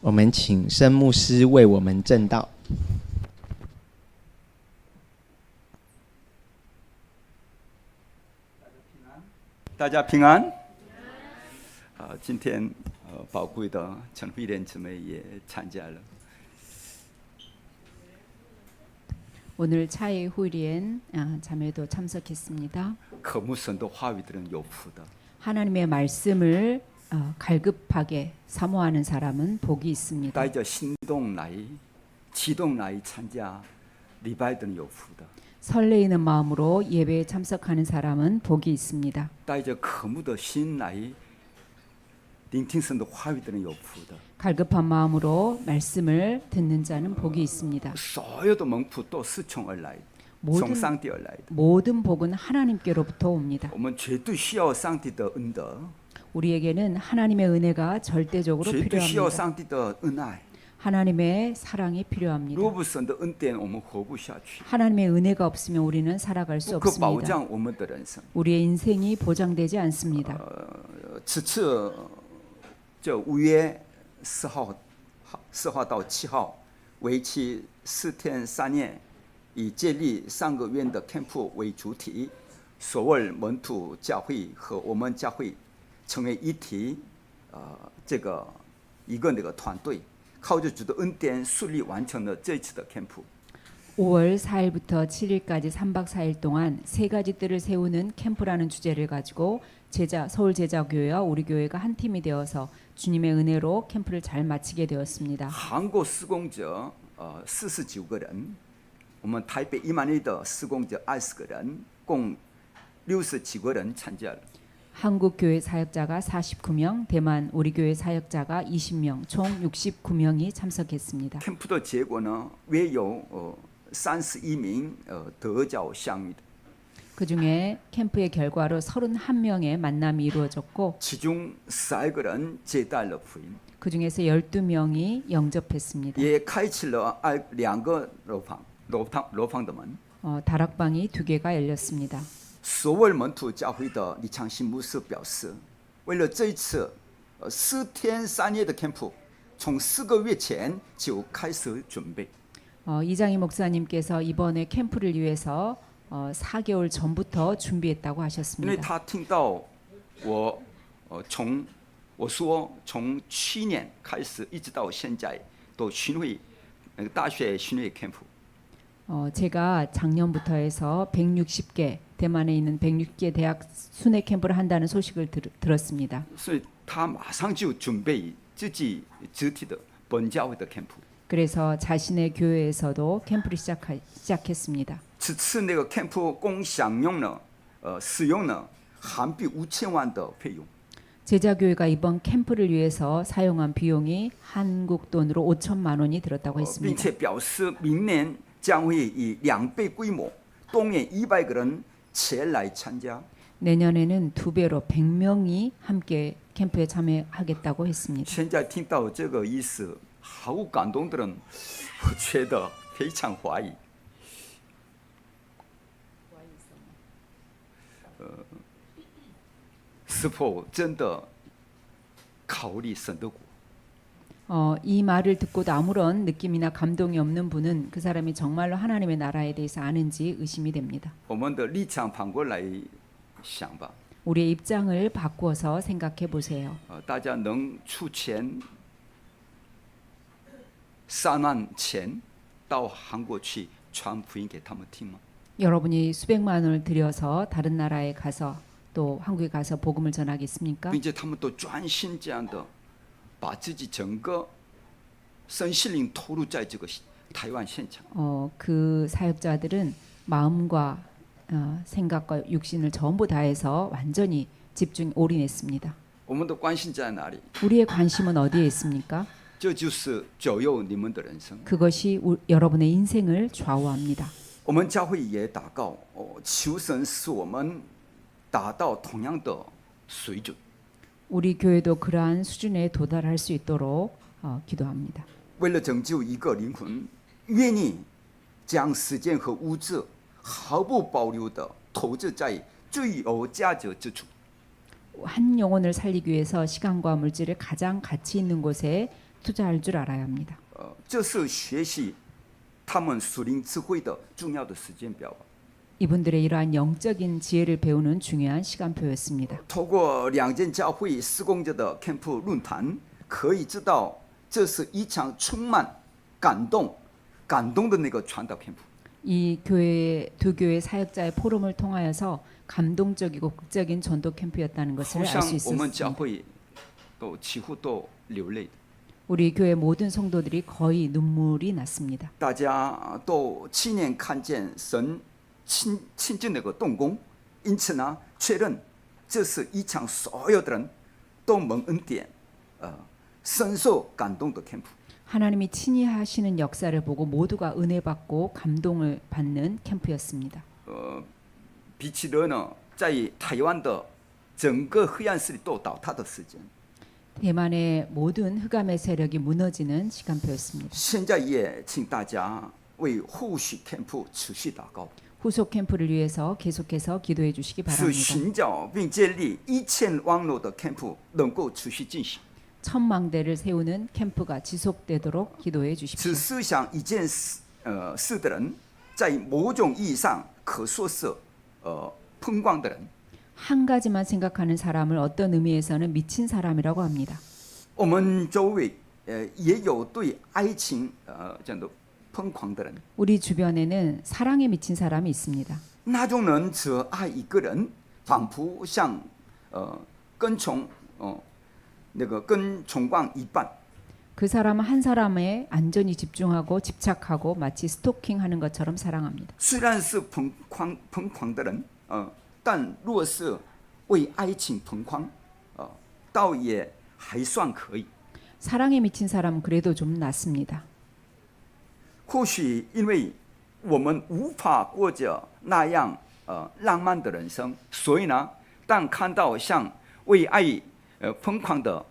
我们请申牧师为我们证道。大家平安。今天宝贵的陈慧莲姊妹也参加了。 오늘 차이 후리엔 자매도 참석했습니다. 거무 선도 화위들은有福的。 하나님의 말씀을 갈급하게 사모하는 사람은 복이 있습니다. 带着心动来、激动来参加礼拜的人有福的。 설레이는 마음으로 예배에 참석하는 사람은 복이 있습니다. 带着渴慕的心来聆听神的话语的人有福的。 갈급한 마음으로 말씀을 듣는 자는 복이 있습니다. 所有的蒙福都是从而来，从上帝而来的。 모든 복은 하나님께로부터 옵니다. 我们绝对需要上帝的恩德， 우리에게는 하나님의 은혜가 절대적으로 绝对需要 필요합니다. 上帝的恩爱。 하나님의 사랑이 필요합니다. 若不是神的恩典，我们活不下去。 하나님의 은혜가 없으면 우리는 살아갈 수 不可保 없습니다. 障我们的人生。 우리의 인생이 보장되지 않습니다. 此次就5月4号到7号，为期4天3夜，以建立3个月的 camp 为主题，首尔门徒教会和我们教会成为一体，这个一个那个团队，靠着主的恩典顺利完成了这次的 camp。 5월 4일부터 7일까지 3박 4일 동안 세 가지 뜰을 세우는 캠프라는 주제를 가지고 서울제자교회와 우리 교회가 한 팀이 되어서 주님의 은혜로 캠프를 잘 마치게 되었습니다. 한국施工者49个人，我们台北101的施工者20个人，共67个人参加了。 한국 교회 사역자가 49명, 대만 우리 교회 사역자가 20명, 총 69명이 참석했습니다. 캠프的结果呢，约有31名得着相遇的， 그중에 캠프의 결과로 31명의 만남이 이루어졌고 其中12个人接待了福音， 그중에서 12명이 영접했습니다. 也开启了2个楼房的门。 다락방이 2개가 열렸습니다. 首尔门徒教会的李昌信牧师表示，为了这一次4天3夜的 camp， 从4个月前就开始准备。 이장희 목사님께서 이번에 캠프를 위해서 4개월 전부터 준비했다고 因为 하셨습니다. 他听到我说从去年开始一直到现在都巡回大学巡回 camp。 제가 작년부터 해서 160개 대만에 있는 160개 대학 순회 캠프를 한다는 소식을 들었습니다. 所以他马上就准备自己肢体的本教会的 camp。 그래서 자신의 교회에서도 캠프를 시작했습니다. 此次那个 camp 共享用了使用了韩币5000万的费用。 제자교회가 이번 캠프를 위해서 사용한 비용이 한국 돈으로 5천만 원이 들었다고 并 했습니다. 且表示明年将会以2倍规模，动员200个人前来参加。 내년에는 2배로 100명이 함께 캠프에 참여하겠다고 했습니다. 现在听到这个意思，好感动的人，我觉得非常怀疑。是否真的考虑神的国？ 이 말을 듣고도 아무런 느낌이나 감동이 없는 분은 그 사람이 정말로 하나님의 나라에 대해서 아는지 의심이 됩니다. 我们的立场反过来想吧， 우리의 입장을 바꾸어서 생각해 보세요. 大家能出钱3万钱到韩国去传福音给他们听吗？ 여러분이 수백만 원을 들여서 다른 나라에 가서 또 한국에 가서 복음을 전하겠습니까? 并且他们都专心这样的把自己整个身心灵投入在这个台湾现场。 그 사역자들은 마음과 생각과 육신을 전부 다해서 완전히 집중 올인했습니다. 我们的关心在哪里？ 우리의 관심은 어디에 있습니까? 这就是左右你们的人生。 그것이 여러분의 인생을 좌우합니다. 我们教会也祷告，求神使我们达到同样的水准。 우리 교회도 그러한 수준에 도달할 수 있도록 기도합니다. 为了拯救一个灵魂，愿意将时间和物质毫不保留地投资在最有价值之处。 한 영혼을 살리기 위해서 시간과 물질을 가장 가치 있는 곳에 투자할 줄 알아야 합니다. 这是学习他们属灵智慧的重要的时间表。 이분들의 이러한 영적인 지혜를 배우는 중요한 시간표였습니다. 透过两间教会施工者的 camp 论坛，可以知道这是一场充满感动的那个传道 camp。 이 교회 두 교회 사역자의 포럼을 통하여서 감동적이고 극적인 전도 캠프였다는 好 것을 像 알 수 我们教 있었습니다. 会都几乎都流泪， 우리 교회 모든 성도들이 거의 눈물이 났습니다. 大家都亲眼看见神亲近那个动工，因此呢，确认这是一场所有的人都蒙恩典，深受感动的 camp。 하나님이 친히 하시는 역사를 보고 모두가 은혜 받고 감동을 받는 캠프였습니다. 比起了呢，在台湾的整个黑暗势力都倒塌的时间， 대만의 모든 흑암의 세력이 무너지는 시간표였습니다. 现在也请大家为后续 camp 持续祷告， 후속 캠프를 위해서 계속해서 기도해 주시기 使 바랍니다. 寻找并建立1000网络的 camp 能够持续进行。 천망대를 세우는 캠프가 지속되도록 기도해 주십시오. 只思想一件事的人，在某种意义上可说是疯狂的人。 한 가지만 생각하는 사람을 어떤 의미에서는 미친 사람이라고 합니다. 我们周围也有对爱情这样的疯狂的人。 우리 주변에는 사랑에 미친 사람이 있습니다. 那种人只爱一个人，仿佛像跟从跟崇光一般。 그 사람은 한 사람에 안전히 집중하고 집착하고 마치 스토킹하는 것처럼 사랑합니다. 虽然是疯狂的人，但若是为爱情疯狂，倒也还算可以。 사랑에 미친 사람은 그래도 좀 낫습니다. 或许因为我们无法过着那样浪漫的人生，所以呢，当看到像为爱疯狂的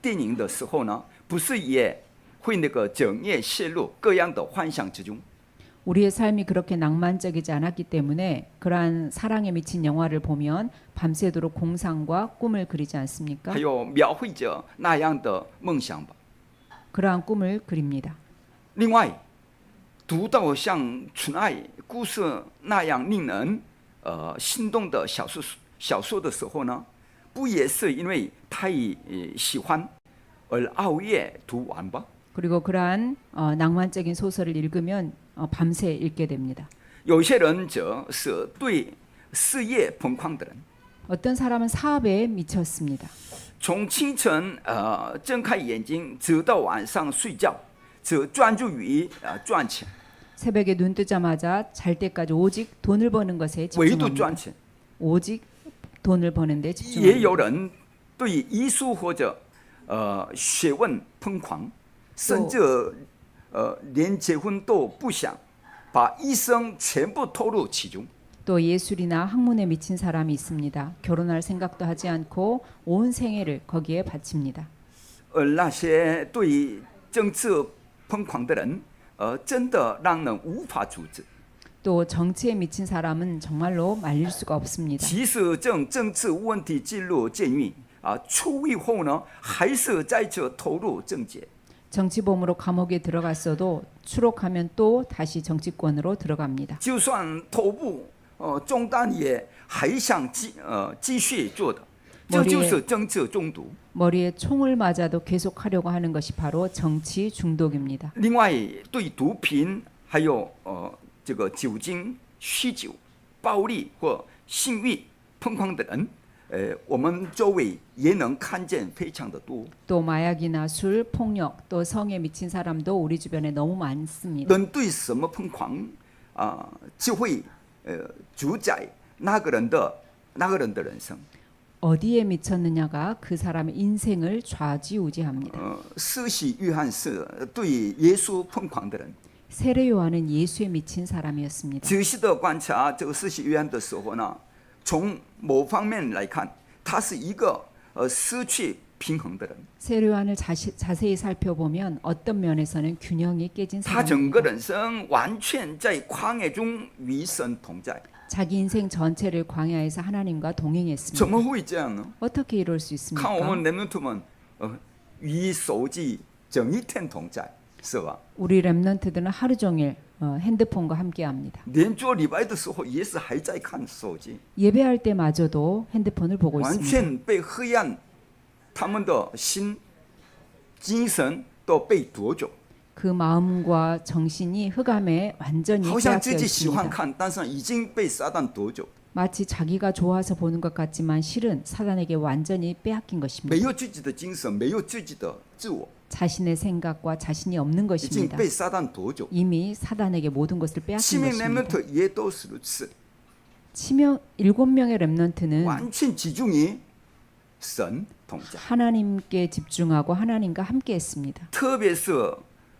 电影的时候呢，不是也会整夜陷入各样的幻想之中。 우리의 삶이 그렇게 낭만적이지 않았기 때문에 그러한 사랑에 미친 영화를 보면 밤새도록 공상과 꿈을 그리지 않습니까? 还有描绘着那样的梦想吧。 그러한 꿈을 그립니다. 另外，读到像纯爱故事那样令人心动的小说的时候呢，不也是因为太喜欢而熬夜读完吧？ 그리고 그러한 낭만적인 소설을 읽으면 밤새 읽게 됩니다. 有些人则是对事业疯狂的人， 어떤 사람은 사업에 미쳤습니다. 从清晨睁开眼睛直到晚上睡觉，只专注于赚钱， 새벽에 눈 뜨자마자 잘 때까지 오직 돈을 버는 것에 唯独 집중합니다. 赚钱。 오직 돈을 버는 데 也 집중합니다. 有人对艺术或者学问疯狂，甚至连结婚都不想，把一生全部投入其中。 또 예술이나 학문에 미친 사람이 있습니다. 결혼할 생각도 하지 않고 온 생애를 거기에 바칩니다. 那些对政治疯狂的人，真的让人无法阻止。 또 정치에 미친 사람은 정말로 말릴 수가 없습니다. 即使政治问题进入监狱出狱后呢，还是在这投入政界。 정치범으로 감옥에 들어갔어도 추록하면 또 다시 정치권으로 들어갑니다. 就算头部中弹也还想继续做的，这就是政治中毒。 머리에 총을 맞아도 계속하려고 하는 것이 바로 정치 중독입니다. 另外，对毒品还有这个酒精、酗酒、暴力或性欲疯狂的人，我们周围也能看见非常的多。 또 마약이나 술, 폭력, 또 성에 미친 사람도 우리 주변에 너무 많습니다. 人对什么疯狂就会主宰那个人的人生。 어디에 미쳤느냐가 그 사람의 인생을 좌지우지합니다. 施洗约翰是对耶稣疯狂的人。 세례 요한은 예수에 미친 사람이었습니다. 仔细的观察这个施洗约翰的时候呢，从某方面来看，他是一个失去平衡的人。 세례 요한을 자세히 살펴보면 어떤 면에서는 균형이 깨진 他整个 사람입니다. 人生完全在旷野中与神同在。 자기 인생 전체를 광야에서 하나님과 怎 동행했습니다. 么会这样呢？ 어떻게 이럴 수 看我 있습니까? 们人们们与手机整一天同在，是吧？ 우리 렘넌트들은 하루 종일 핸드폰과 함께합니다. 连做礼拜的时候也是还在看手机， 예배할 때마저도 핸드폰을 보고 完 있습니다. 全被黑暗，他们的心、精神都被夺走， 그 마음과 정신이 흑암에 완전히 好像 빼앗겨 自己喜欢 있습니다. 看，但是已经被撒旦夺走， 마치 자기가 좋아서 보는 것 같지만 실은 사단에게 완전히 빼앗긴 没 것입니다. 有自己的精神，没有自己的自我， 자신의 생각과 자신이 없는 已经 것입니다. 被撒旦夺走。 이미 사단에게 모든 것을 七 빼앗긴 名 것입니다. 렘넌트也都是如此， 7명의 렘넌트는 完全集中于神同在。 하나님께 집중하고 하나님과 함께했습니다. 特别是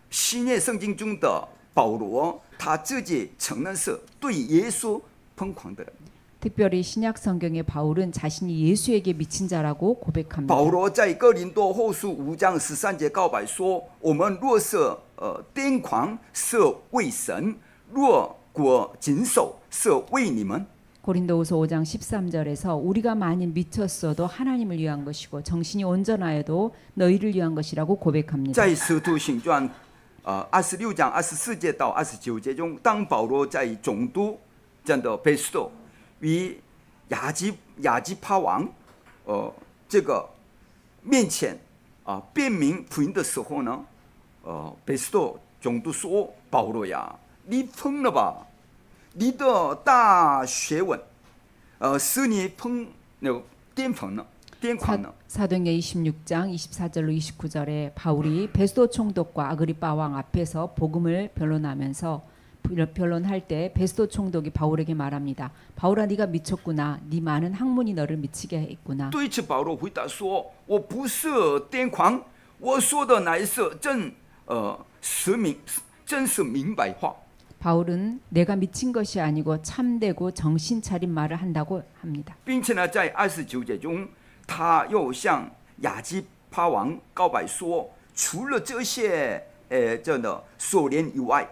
新约圣经中的保罗，他自己承认是对耶稣疯狂的人。 특별히 신약 성경의 바울은 자신이 예수에게 미친 자라고 고백합니다. 保罗在哥林多后书5章13节告白说：“我们若是癫狂，是为神；若果谨守，是为你们。” 고린도후서 5장 13절에서 우리가 만일 미쳤어도 하나님을 위한 것이고 정신이 온전하여도 너희를 위한 것이라고 고백합니다. 在使徒行传26章24节到29节中，当保罗在总督这样的베스도与亚基帕王这个面前辩明福音的时候呢，베스도总督说：“保罗呀，你疯了吧？你的大学问使你癫狂了。” 사도행전 26장 24절로 29절에 바울이 베스도 총독과 아그리빠 왕 앞에서 복음을 변론할 때 베스도 총독이 바울에게 말합니다. 바울아, 네가 미쳤구나. 네 많은 학문이 너를 미치게 했구나. 对此，保罗回答说：“我不是癫狂，我说的乃是真是明白话。” 바울은 내가 미친 것이 아니고 참되고 정신 차린 말을 한다고 합니다. 并且呢，在29节中，他又向亚基帕王告白说：“除了这些这的锁链以外，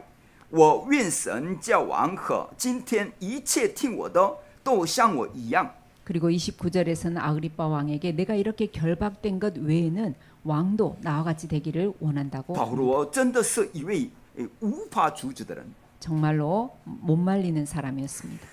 我愿神叫王和今天一切听我的都像我一样。” 그리고 29절에서는 아그리빠 왕에게 내가 이렇게 결박된 것 외에는 왕도 나와 같이 되기를 원한다고. 保罗真的是一位无法阻止的人， 정말로 못 말리는 사람이었습니다.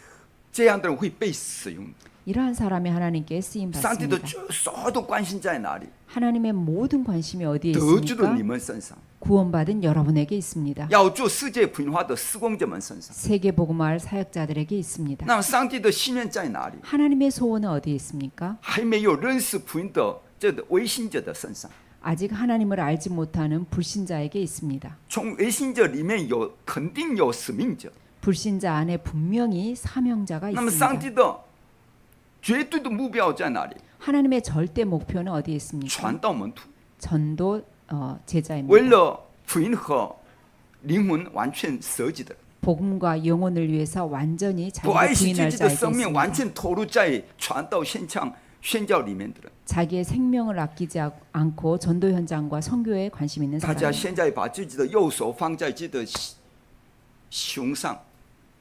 这样的人会被使用。 이러한 사람이 하나님께 쓰임 上帝的 받습니다. 所有的关心在哪里？ 하나님의 모든 관심이 어디에 得救的 있습니까? 你们身上， 구원받은 여러분에게 있습니다. 要做世界福音化的施工者们身上。 세계 복음화할 사역자들에게 있습니다. 那么上帝的心愿在哪里？ 하나님의 소원은 어디에 있습니까? 还没有认识福音的这个违信者的身上。 아직 하나님을 알지 못하는 불신자에게 있습니다. 从违信者里面肯定有使命者。 불신자 안에 분명히 사명자가 那么上 있습니다. 帝的绝对的目标在哪里？ 하나님의 절대 목표는 어디에 있습니까? 传道门徒， 전도 为 제자입니다. 了福音和灵魂完全舍己的人， 복음과 영혼을 위해서 완전히 不爱 자기를 惜自 부인할 己的 자에게 生命，完 있습니다. 全投入在传道现场宣教里面的人。 자기의 생명을 아끼지 않고 전도 현장과 선교에 관심 있는 大家 사람. 现在把自己的右手放在自己的胸上，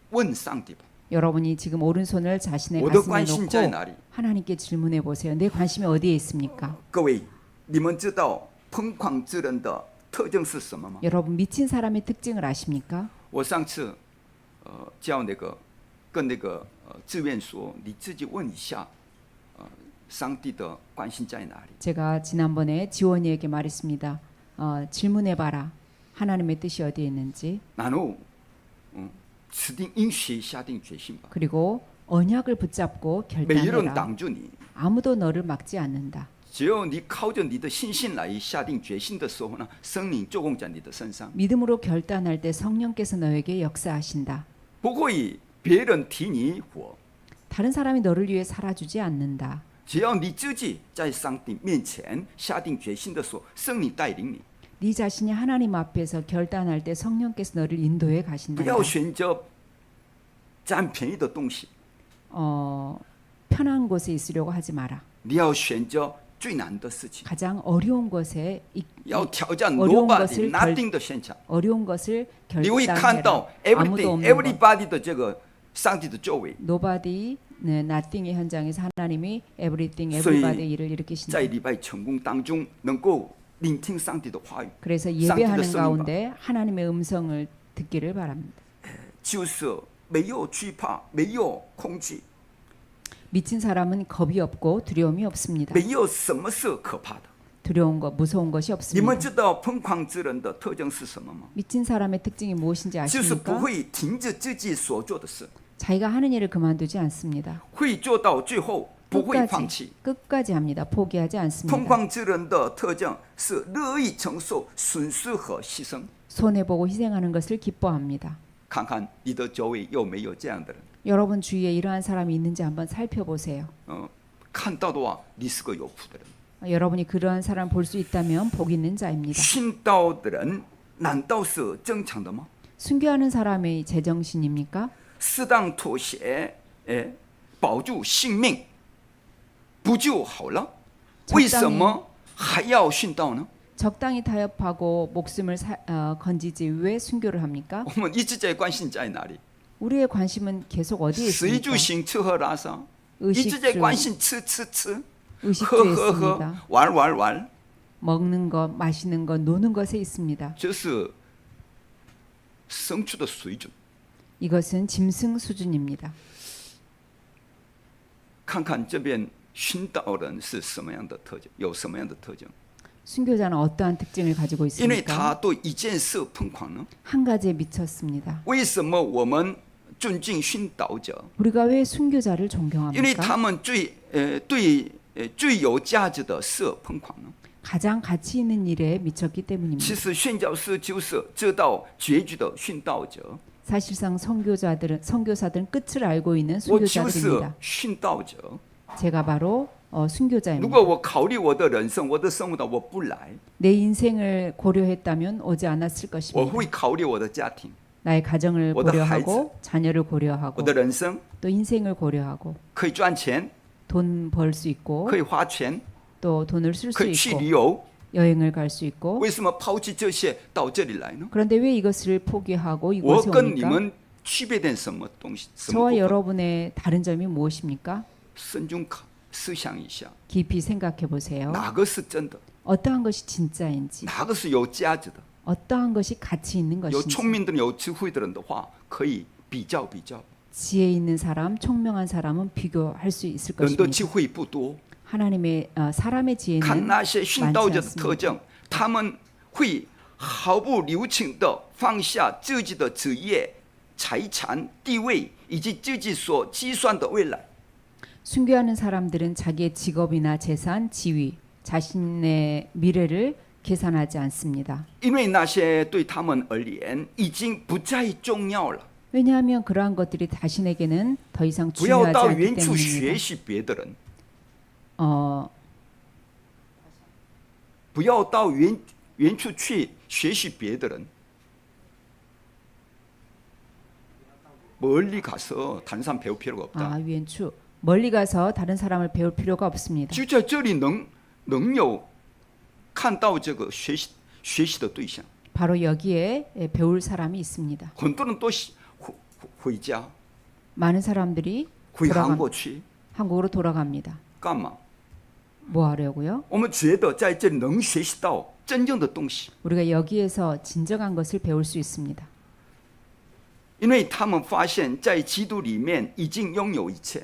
问上帝吧： 여러분이 지금 오른손을 자신의 我的 가슴에 关心在 놓고 哪里？ 하나님께 질문해 보세요. 내 관심이 어디에 있습니까? 各位，你们知道疯狂之人的特征是什么吗？ 여러분 미친 사람의 특징을 아십니까? 我上次叫跟志愿说，你自己问一下，上帝的关心在哪里？ 제가 지난번에 지원이에게 말했습니다. 질문해 봐라. 하나님의 뜻이 어디에 있는지. 然后，指定应许下定决心吧。 그리고 언약을 붙잡고 没人 결단해라. 挡住你， 아무도 너를 막지 않는다. 只有你靠着你的信心来下定决心的时候呢，圣灵作工在你的身上， 믿음으로 결단할 때 성령께서 너에게 역사하신다. 不会别人替你活， 다른 사람이 너를 위해 살아주지 않는다. 只要你自己在上帝面前下定决心的时候，圣灵带领你， 네 자신이 하나님 앞에서 결단할 때 성령께서 너를 인도해 不 가신다. 要选择占便宜的东西， 편한 곳에 있으려고 하지 마라. 你要选择最难的事情， 가장 어려운 것에 要挑战 어려운 nobody 것을 nothing的现场， 어려운 것을 你会看 결단해라. 到 아무도 everything 없는 것. everybody 的这个上帝的作为。 Nobody, 네, nothing의 현장에서 하나님이 everything, 所以 everybody 일을 일으키신다. 在礼拜成功当中，能够聆听上帝的话语， 그래서 上帝的 예배하는 声音吧， 가운데 하나님의 음성을 듣기를 바랍니다. 就是没有惧怕，没有恐惧， 미친 사람은 겁이 없고 두려움이 없습니다. 没有什么是可怕的。 두려운 것, 무서운 것이 你们 없습니다. 知道疯狂之人的特征是什么吗？ 미친 사람의 특징이 무엇인지 就是不 아십니까? 会停止自己所做的事， 자기가 하는 일을 그만두지 않습니다. 会做到最后，不会放弃。 끝까지 합니다. 포기하지 疯 않습니다. 狂之人的特征是乐意承受损失和牺牲。 손해보고 희생하는 것을 기뻐합니다. 看看你的周围有没有这样的人？ 여러분 주위에 이러한 사람이 있는지 한번 살펴보세요. 看到的话，你是个有福的人。 여러분이 그러한 사람 볼 수 있다면 복 있는 자입니다. 信道的人难道是正常的吗？ 순교하는 사람의 제정신입니까? 适当妥协，保住性命，不就好了？ 为什么还要殉道呢？ 적당히 타협하고 목숨을 건지지 왜 순교를 합니까? 我们一直在关心在哪里？ 우리의 관심은 계속 어디에 食衣 있습니까? 住行，吃喝拉撒，一直在 의식주, 关心吃吃吃，喝 의식주에 喝喝， 있습니다. 玩玩玩， 먹는 것, 마시는 것, 노는 것에 있습니다. 这是牲畜的水准。 이것은 짐승 수준입니다. 看看这边殉道人是什么样的特征，有什么样的特征？ 순교자는 어떠한 특징을 가지고 因为 있습니까? 他对一件事疯狂呢？ 한 가지에 미쳤습니다. 为什么我们尊敬殉道者？ 우리가 왜 순교자를 因为 존경합니까? 他们最有价值的事疯狂呢？ 가장 가치 있는 일에 미쳤기 때문입니다. 其实宣教师就是知道结局的殉道者， 사실상 선교사들은 끝을 알고 있는 我就是 순교자들입니다. 殉道者。 제가 바로 如 순교자입니다. 果我考虑我的人生，我的生活的我不来， 내 인생을 고려했다면 오지 않았을 我 것입니다. 会考虑我的家庭， 나의 가정을 我的 고려하고 자녀를 我 고려하고 的人生 또 인생을 고려하고 可以赚钱， 돈 벌 수 있고 可以花钱， 또 돈을 쓸 可 수 以去 있고 旅游。 여행을 갈 수 있고 为什么抛弃这些到这里来呢？ 그런데 왜 이것을 포기하고 我 이곳에 跟你 옵니까? 们区别点什么东西？什么 저와 部分？ 여러분의 다른 점이 무엇입니까? 慎重思想一下， 깊이 생각해 보세요. 哪个是真的， 어떠한 것이 진짜인지, 哪个是有价值的？ 어떠한 것이 가치 있는 有 것인지. 聪明的人、有智慧的人的话，可以比较比较。 지혜 있는 사람, 총명한 사람은 비교할 수 있을 人的 것입니다. 智慧不多， 하나님의 사람의 看 지혜는 那些殉道者的特征，他们会毫不留情的放下自己的职业、财产、地位以及自己所计算的未来。 순교하는 사람들은 자기의 직업이나 재산, 지위, 자신의 미래를 계산하지 않습니다. 因为那些对他们而言已经不再重要了。 왜냐하면 그러한 것들이 자신에게는 더 이상 不要 중요하지 到 않기 远处学 때문입니다. 习别的人， 어, 不要到远处去学习别的人。 멀리 가서 다른 사람 배울 필요가 없다. 아, 유엔추. 멀리 가서 다른 사람을 배울 필요가 없습니다. 就在这里能有看到这个学习的对象。 바로 여기에 배울 사람이 있습니다. 很多人都回家， 많은 사람들이 回韩国去 한국으로 돌아갑니다. 干嘛？ 뭐 하려고요? 我们觉得在这里能学习到真正的东西， 우리가 여기에서 진정한 것을 배울 수 있습니다. 因为他们发现，在基督里面已经拥有一切，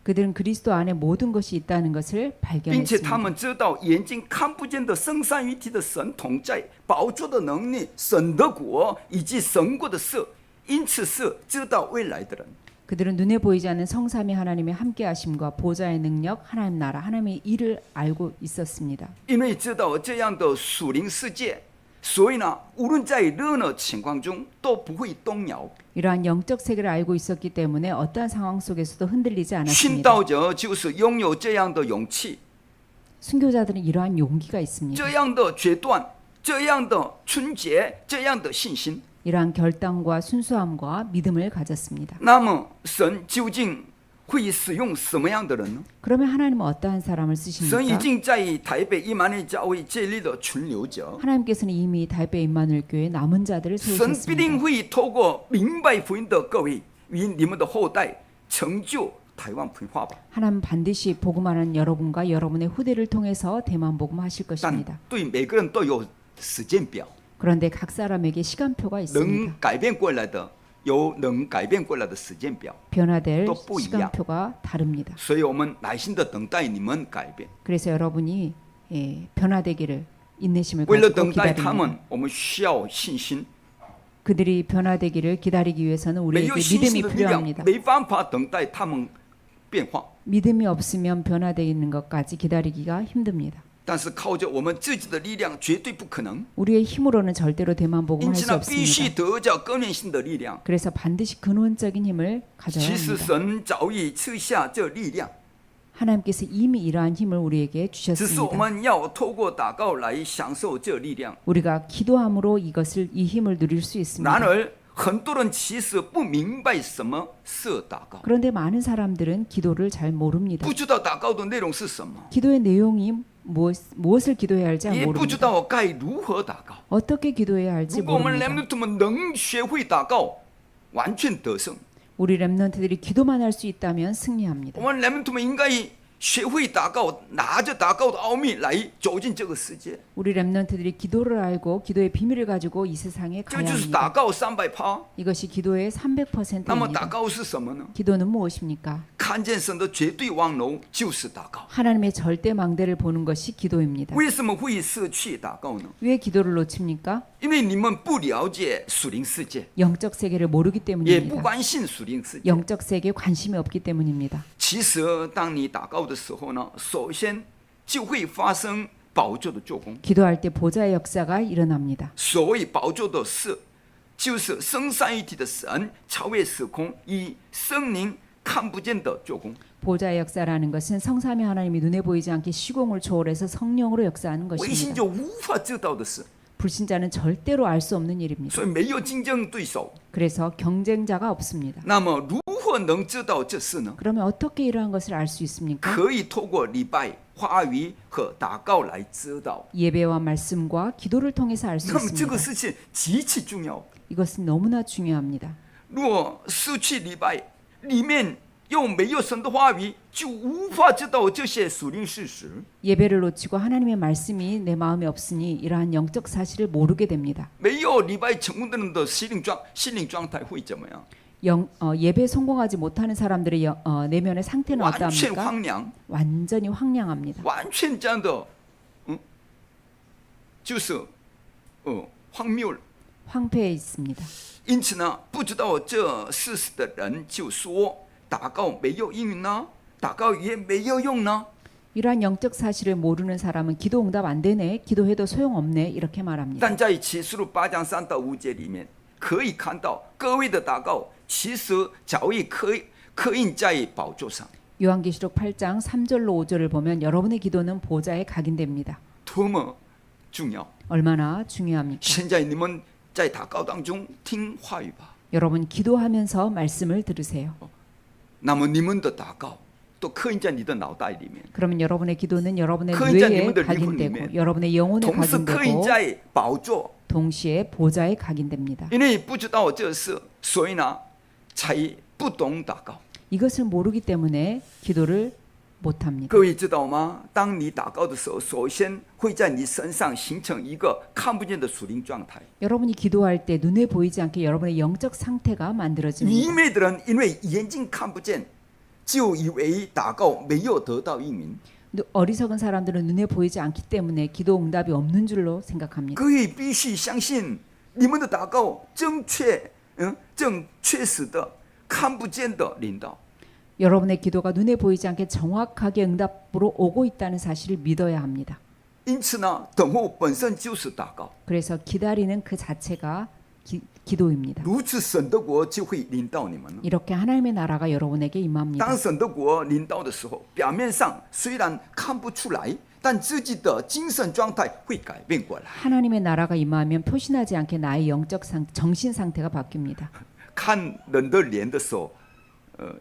그들은 그리스도 안에 모든 것이 있다는 것을 并且他 발견했습니다. 们知道眼睛看不见的圣三一体的神同在，宝座的能力、神的国以及神国的事，因此是知道未来的人。 그들은 눈에 보이지 않는 성삼위 하나님의 함께하심과 보좌의 능력, 하나님 나라, 하나님의 일을 알고 있었습니다. 因为知道这样的属灵世界，所以呢，无论在任何情况中都不会动摇。 이러한 영적 세계를 알고 있었기 때문에 어떠한 상황 속에서도 흔들리지 殉 않았습니다. 道者就是拥有这样的勇气， 순교자들은 이러한 용기가 있습니다. 这样的决断，这样的纯洁，这样的信心。 이러한 결단과 순수함과 믿음을 가졌습니다. 那么，神究竟会使用什么样的人呢？ 그러면 하나님은 어떠한 사람을 神已 쓰십니까? 经在台北一만의教会建立了存留者， 하나님께서는 이미 달배 임마누엘 교회 남은 자들을 神必定 세우셨습니다. 会透过明白福音的各位与你们的后代，成就台湾培化吧。 하나님 반드시 복음하는 여러분과 여러분의 후대를 통해서 대만 복음하실 但 것입니다. 对每个人都有时间表， 그런데 각 사람에게 시간표가 있습니다. 能改变过来的有能改变过来的时间表， 변화될 또不一样。 시간표가 다릅니다. 所以我们耐心的等待你们改变。 그래서 여러분이 변화되기를 인내심을 为了 가지고 等待他 기다립니다. 们，我们需要信心。 그들이 변화되기를 기다리기 위해서는 没 우리에게 有信 믿음이 心的力量， 필요합니다. 没办法等待他们变化。 믿음이 없으면 변화되는 것까지 기다리기가 힘듭니다. 但是靠着我们自己的力量，绝对不可能。 우리의 힘으로는 절대로 대만 因 복음할 此 수 呢，必须 없습니다. 得着根源性的力量。 그래서 반드시 근원적인 힘을 가져야 其实 합니다. 神早已赐下这力量， 하나님께서 이미 이러한 힘을 우리에게 只是我 주셨습니다. 们要透过祷告来享受这力量。 우리가 기도함으로 이 힘을 누릴 수 然 있습니다. 而，很多人其实不明白什么是祷告， 그런데 많은 사람들은 기도를 잘 모릅니다. 不知道祷告的内容是什么， 기도의 내용이 무엇을 기도해야 할지 也不知 모릅니다. 道该如何祷告。 어떻게 기도해야 할지 如果我们 모릅니다. 人们能学会祷告，完全得胜。 우리 렘넌트들이 기도만 할 수 있다면 승리합니다. 我们人们应该学会祷告，拿着祷告的奥秘来走进这个世界， 우리 렘넌트들이 기도를 알고 기도의 비밀을 가지고 이 세상에 这 가야 就是祷 합니다. 告300%。 이것이 기도의 那么祷 300%입니다. 告是什么呢？ 기도는 무엇입니까? 看见神的绝对望楼就是祷告。 하나님의 절대 망대를 보는 것이 기도입니다. 为什么会失去祷告呢？ 왜 기도를 놓칩니까? 因为你们不了解属灵世界， 영적 세계를 모르기 也不 때문입니다. 关心属灵世界。 영적 세계에 관심이 없기 때문입니다. 其实，当你祷告的时候呢，首先就会发生宝座的做工。 기도할 때 보좌의 역사가 일어납니다. 所谓宝座的事，就是生三一体的神超越时空，以圣灵看不见的做工。 보좌의 역사라는 것은 성삼위 하나님이 눈에 보이지 않게 시공을 초월해서 성령으로 역사하는 唯信 것입니다. 就无法知道的事， 불신자는 절대로 알 수 없는 일입니다. 所以没有竞争对手。 그래서 경쟁자가 없습니다. 那么如何能知道这事呢？ 그러면 어떻게 이러한 것을 알 수 있습니까? 可以透过礼拜、话语和祷告来知道。 예배와 말씀과 기도를 통해서 알 수 那么这个 있습니다. 事情极其重要。 이것은 너무나 중요합니다. 若失去礼拜，里面又没有神的话语，就无法知道这些属灵事实。 예배를 놓치고 하나님의 말씀이 내 마음에 없으니 이러한 영적 사실을 모르게 됩니다. 没有礼拜成功的人的心灵状态会怎么样？ 예배 성공하지 못하는 사람들의 내면의 상태는 完全 어떠합니까? 荒凉， 완전히 황량합니다. 完全这样的，就是荒谬了。 황폐해 있습니다. 因此呢，不知道这事实的人就说祷告没有应允呢，祷告也没有用呢。 이러한 영적 사실을 모르는 사람은 기도 응답 안 되네, 기도해도 소용없네 이렇게 말합니다. 但在启示录8章3到5节里面，可以看到各位的祷告其实早已刻印在宝座上。 요한계시록 8장 3절로 5절을 보면 여러분의 기도는 보좌에 각인됩니다. 多么重要！ 얼마나 중요합니까? 现在你们在祷告当中听话语吧。 여러분 기도하면서 말씀을 들으세요. 那么你们的祷告都刻印在你的脑袋里面， 그러면 여러분의 기도는 여러분의 그러니까 뇌에 여러분들 각인되고灵魂里面 여러분의 영혼에 同时刻印 각인되고 在宝座。 동시에 보좌에 각인됩니다. 因为不知道这事，所以呢，才不懂祷告。 이것을 모르기 때문에 기도를 못합니다. 各位知道吗？当你祷告的时候，首先会在你身上形成一个看不见的属灵状态。 여러분이 기도할 때 눈에 보이지 않게 여러분의 영적 상태가 愚 만들어집니다. 昧的人因为眼睛看不见，就以为祷告没有得到应允。 어리석은 사람들은 눈에 보이지 않기 때문에 기도 응답이 없는 줄로 생각합니다. 各位必须相信，你们的祷告正确实的看不见的领导。 여러분의 기도가 눈에 보이지 않게 정확하게 응답으로 오고 있다는 사실을 믿어야 합니다. 因此呢，等候本身就是祷告。 그래서 기다리는 그 자체가 기도입니다. 如此，神的国就会领导你们了。 이렇게 하나님의 나라가 여러분에게 임합니다. 当神的国领导的时候，表面上虽然看不出来，但自己的精神状态会改变过来。 하나님의 나라가 임하면 표시나지 않게 나의 정신 상태가 바뀝니다. 看人的脸的时候，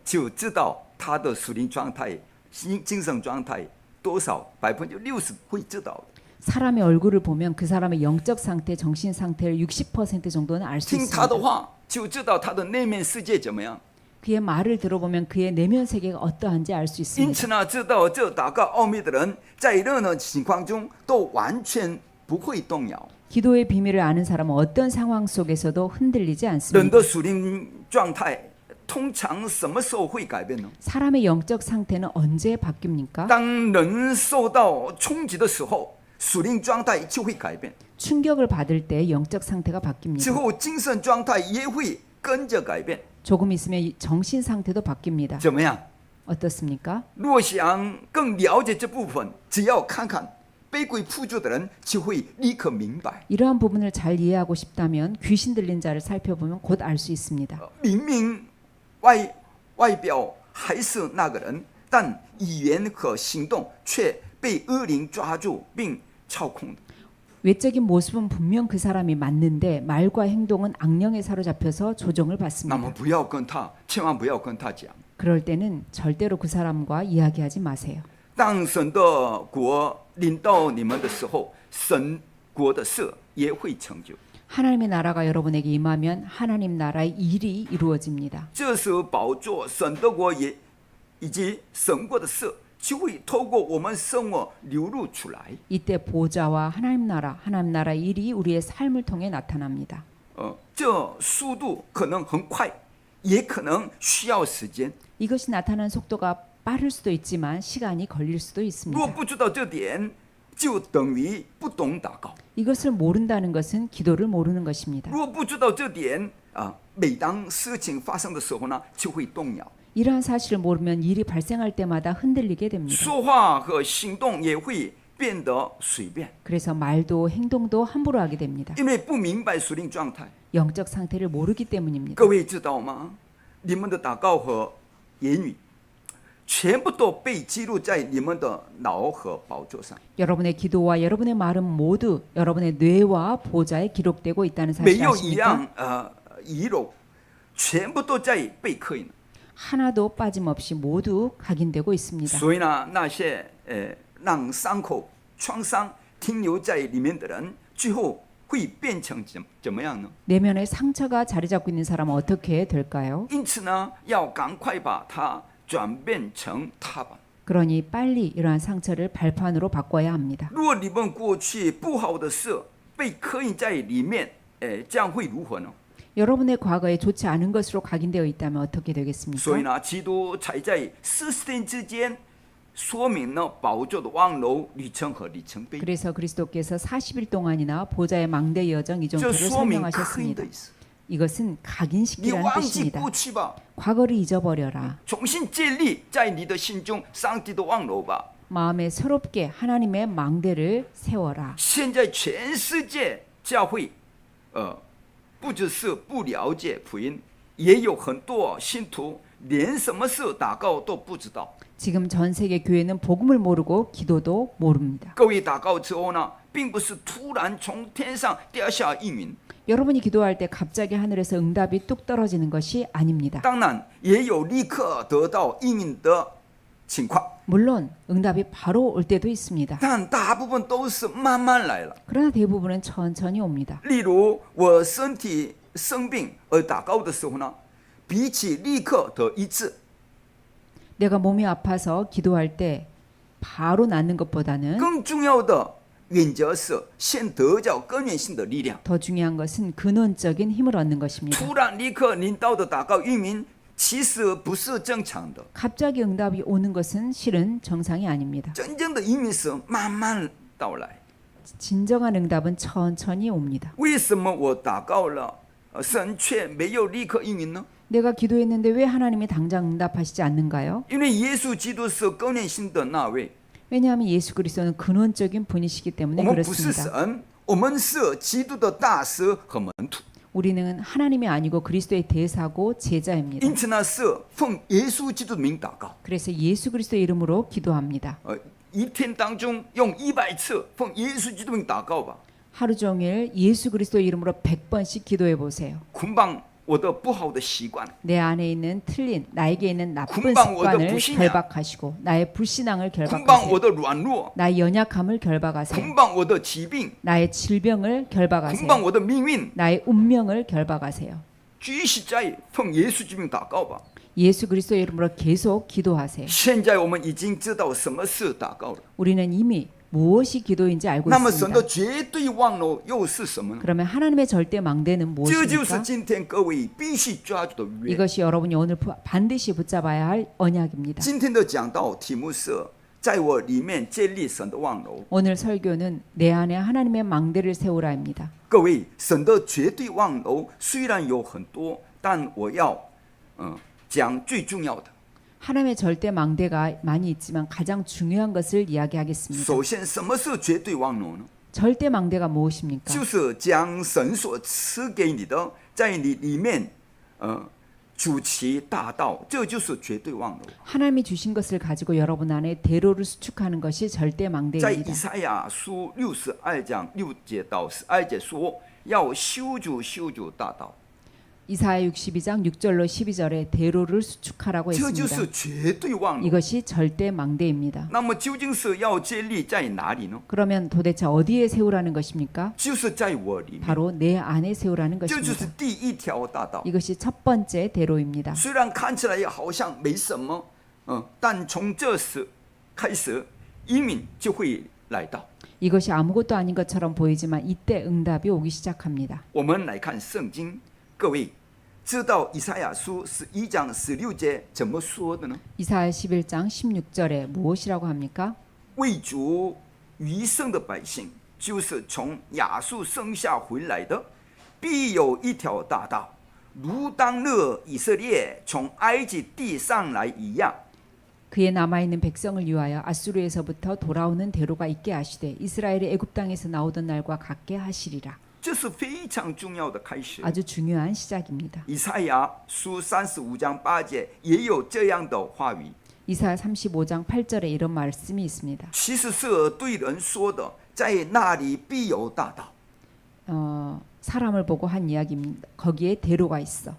就知道他的属灵状态、精神状态多少60%会知道的。 사람의 얼굴을 보면 그 사람의 영적 상태, 정신 상태를 60% 정도는 알 수 听他的 있습니다. 话，就知道他的内面世界怎么样。 그의 말을 들어보면 그의 내면 세계가 어떠한지 알 수 因 있습니다. 此呢，知道这祷告奥秘的人，在任何情况中都完全不会动摇。 기도의 비밀을 아는 사람은 어떤 상황 속에서도 흔들리지 人 않습니다. 的属灵状态通常什么时候会改变呢？ 사람의 영적 상태는 언제 바뀝니까? 当人受到冲击的时候，属灵状态就会改变， 충격을 받을 때 영적 상태가 之 바뀝니다. 后精神状态也会跟着改变。 조금 있으면 이 정신 상태도 바뀝니다. 怎么样？ 어떻습니까? 若想更了解这部分，只要看看被鬼附着的人，就会立刻明白。 이러한 부분을 잘 이해하고 싶다면 귀신 들린 자를 살펴보면 곧 알 수 있습니다. 明明外表还是那个人，但语言和行动却被恶灵抓住并操控的。 외적인 모습은 분명 그 사람이 맞는데 말과 행동은 악령에 사로잡혀서 조종을 那么 받습니다. 不要跟他，千万不要跟他讲。 그럴 때는 절대로 그 사람과 이야기하지 마세요. 当神的国临到你们的时候，神国的事也会成就。 하나님의 나라가 여러분에게 임하면 하나님 나라의 일이 이루어집니다. 这时候宝座、神的国也以及神国的事，就会透过我们生活流露出来。 이때 보좌와 하나님 나라의 일이 우리의 삶을 통해 나타납니다. 这速度可能很快，也可能需要时间。 이것이 나타나는 속도가 빠를 수도 있지만 시간이 걸릴 수도 如果 있습니다. 不知道这点，就等于不懂祷告。 이것을 모른다는 것은 기도를 모르는 것입니다. 如果不知道这点每当事情发生的时候呢，就会动摇， 이러한 사실을 모르면 일이 발생할 때마다 흔들리게 됩니다. 说话和行动也会变得随便， 그래서 말도 행동도 함부로 하게 됩니다. 因为不明白属灵状态。 영적 상태를 모르기 때문입니다. 各位知道吗？你们的祷告和言语，全部都被记录在你们的脑和宝座上， 여러분의 기도와 여러분의 말은 모두 여러분의 뇌와 보좌에 기록되고 있다는 没 사실 有一 아십니까? 样遗漏，全部都在被刻印。 하나도 빠짐없이 모두 각인되고 있습니다. 所以呢，那些让伤口、创伤停留在里面的人，最后会变成怎么样呢？ 내면에 상처가 자리 잡고 있는 사람은 어떻게 될까요? 因此呢，要赶快把它转变成踏板。 그러니 빨리 이러한 상처를 발판으로 바꿔야 합니다. 如果你们过去不好的事被刻印在里面，这样会如何呢？ 여러분의 과거에 좋지 않은 것으로 각인되어 있다면 어떻게 所以 되겠습니까? 呢，基督才在40天之间说明了宝座的望楼旅程和里程碑， 그래서 그리스도께서 40일 동안이나 보좌의 망대 여정 이 这 정도를 说明刻印 설명하셨습니다. 的意思。 이것은 你 각인시키라는 忘记 뜻입니다. 过去吧， 과거를 잊어버려라. 重新建立在你的心中上帝的望楼吧。 마음에 새롭게 하나님의 망대를 세워라. 现在全世界教会，不只是不了解福音，也有很多信徒连什么是祷告都不知道。 지금 전 세계 교회는 복음을 모르고 기도도 모릅니다. 各位祷告之后呢，并不是突然从天上掉下应允， 여러분이 기도할 때 갑자기 하늘에서 응답이 뚝 떨어지는 것이 아닙니다. 当然也有立刻得到应允的情况， 물론 응답이 바로 올 때도 있습니다. 但大部分都是慢慢来了。 그러나 대부분은 천천히 옵니다. 例如我身体生病而祷告的时候呢，比起立刻得医治， 내가 몸이 아파서 기도할 때 바로 낫는 것보다는 更重要的原则是先得着根源性的力量。 더 중요한 것은 근원적인 힘을 얻는 것입니다. 突然立刻领导的祷告应允，其实不是正常的。 갑자기 응답이 오는 것은 실은 정상이 아닙니다. 真正的应允是慢慢到来。 진정한 응답은 천천히 옵니다. 为什么我祷告了，神却没有立刻应允呢？ 내가 기도했는데 왜 하나님이 당장 응답하시지 않는가요? 因为耶稣基督是根源性的那位， 왜냐하면 예수 그리스도는 근원적인 분이시기 我 때문에 们不是 그렇습니다. 神，我们是基督的大使和门徒。 우리는 하나님이 아니고 그리스도의 대사고 제자입니다. 因此呢，是奉耶稣基督的名祷告。 그래서 예수 그리스도의 이름으로 기도합니다. 一天当中用100次奉耶稣基督名祷告吧。 하루 종일 예수 그리스도의 이름으로 100번씩 기도해 보세요. 捆绑我的不好的习惯， 내 안에 있는 틀린 나에게 있는 나쁜 금방 습관을 얻어 부시냐? 결박하시고 나의 불신앙을 捆绑 결박하세요. 我的软弱， 나의 연약함을 결박하세요. 捆绑我的疾病， 나의 질병을 捆 결박하세요. 绑我的命运。 나의 운명을 결박하세요. 举起在奉耶稣之名祷告吧。 예수 그리스도의 이름으로 계속 기도하세요. 现在我们已经知道什么是祷告了。 우리는 이미 무엇이 기도인지 알고 那么神 있습니다. 的绝对望楼又是什么呢？ 그러면 하나님의 절대 망대는 这就是 무엇입니까? 今天各位必须抓住的约。 이것이 여러분이 오늘 반드시 붙잡아야 할 언약입니다. 今天的讲道题目是在我里面建立神的望楼。 오늘 설교는 내 안에 하나님의 망대를 세우라입니다. 各位，神的绝对望楼虽然有很多，但我要讲最重要的。 하나님의 절대 망대가 많이 있지만 가장 중요한 것을 이야기하겠습니다. 首先，什么是绝对望楼呢？ 절대 망대가 무엇입니까? 就是将神所赐给你的，在你里面，主其大道，这就是绝对望楼。 하나님이 주신 것을 가지고 여러분 안에 대로를 수축하는 것이 절대 在 망대입니다. 以赛亚书62章6节到12节说，要修筑大道， 이사야 62장 6절로 12절에 대로를 수축하라고 这就 했습니다. 是绝对望楼。 이것이 절대 망대입니다. 那么究竟是要建立在哪里呢？ 그러면 도대체 어디에 세우라는 것입니까? 就是在我里面， 바로 내 안에 세우라는 这就是 것입니다. 第一条大道。 이것이 첫 번째 대로입니다. 虽然看起来好像没什么，但从这时开始，移民就会来到。 이것이 아무것도 아닌 것처럼 보이지만 이때 응답이 오기 시작합니다. 我们来看圣经，各位知道以赛亚书11章16节怎么说的呢？ 이사야 11장 16절에 무엇이라고 합니까? 为主余生的百姓，就是从亚述生下回来的，必有一条大道，如当日以色列从埃及地上来一样。 그의 남아있는 백성을 위하여 아수르에서부터 돌아오는 대로가 있게 하시되 이스라엘이 애굽 땅에서 나오던 날과 같게 하시리라. 这是非常重要的开始。 아주 중요한 시작입니다. 以赛亚书35章8节也有这样的话语， 이사야 35장 8절에 이런 말씀이 있습니다. 其实是对人说的，在那里必有大道， 사람을 보고 한 이야기입니다. 거기에 대로가 있어.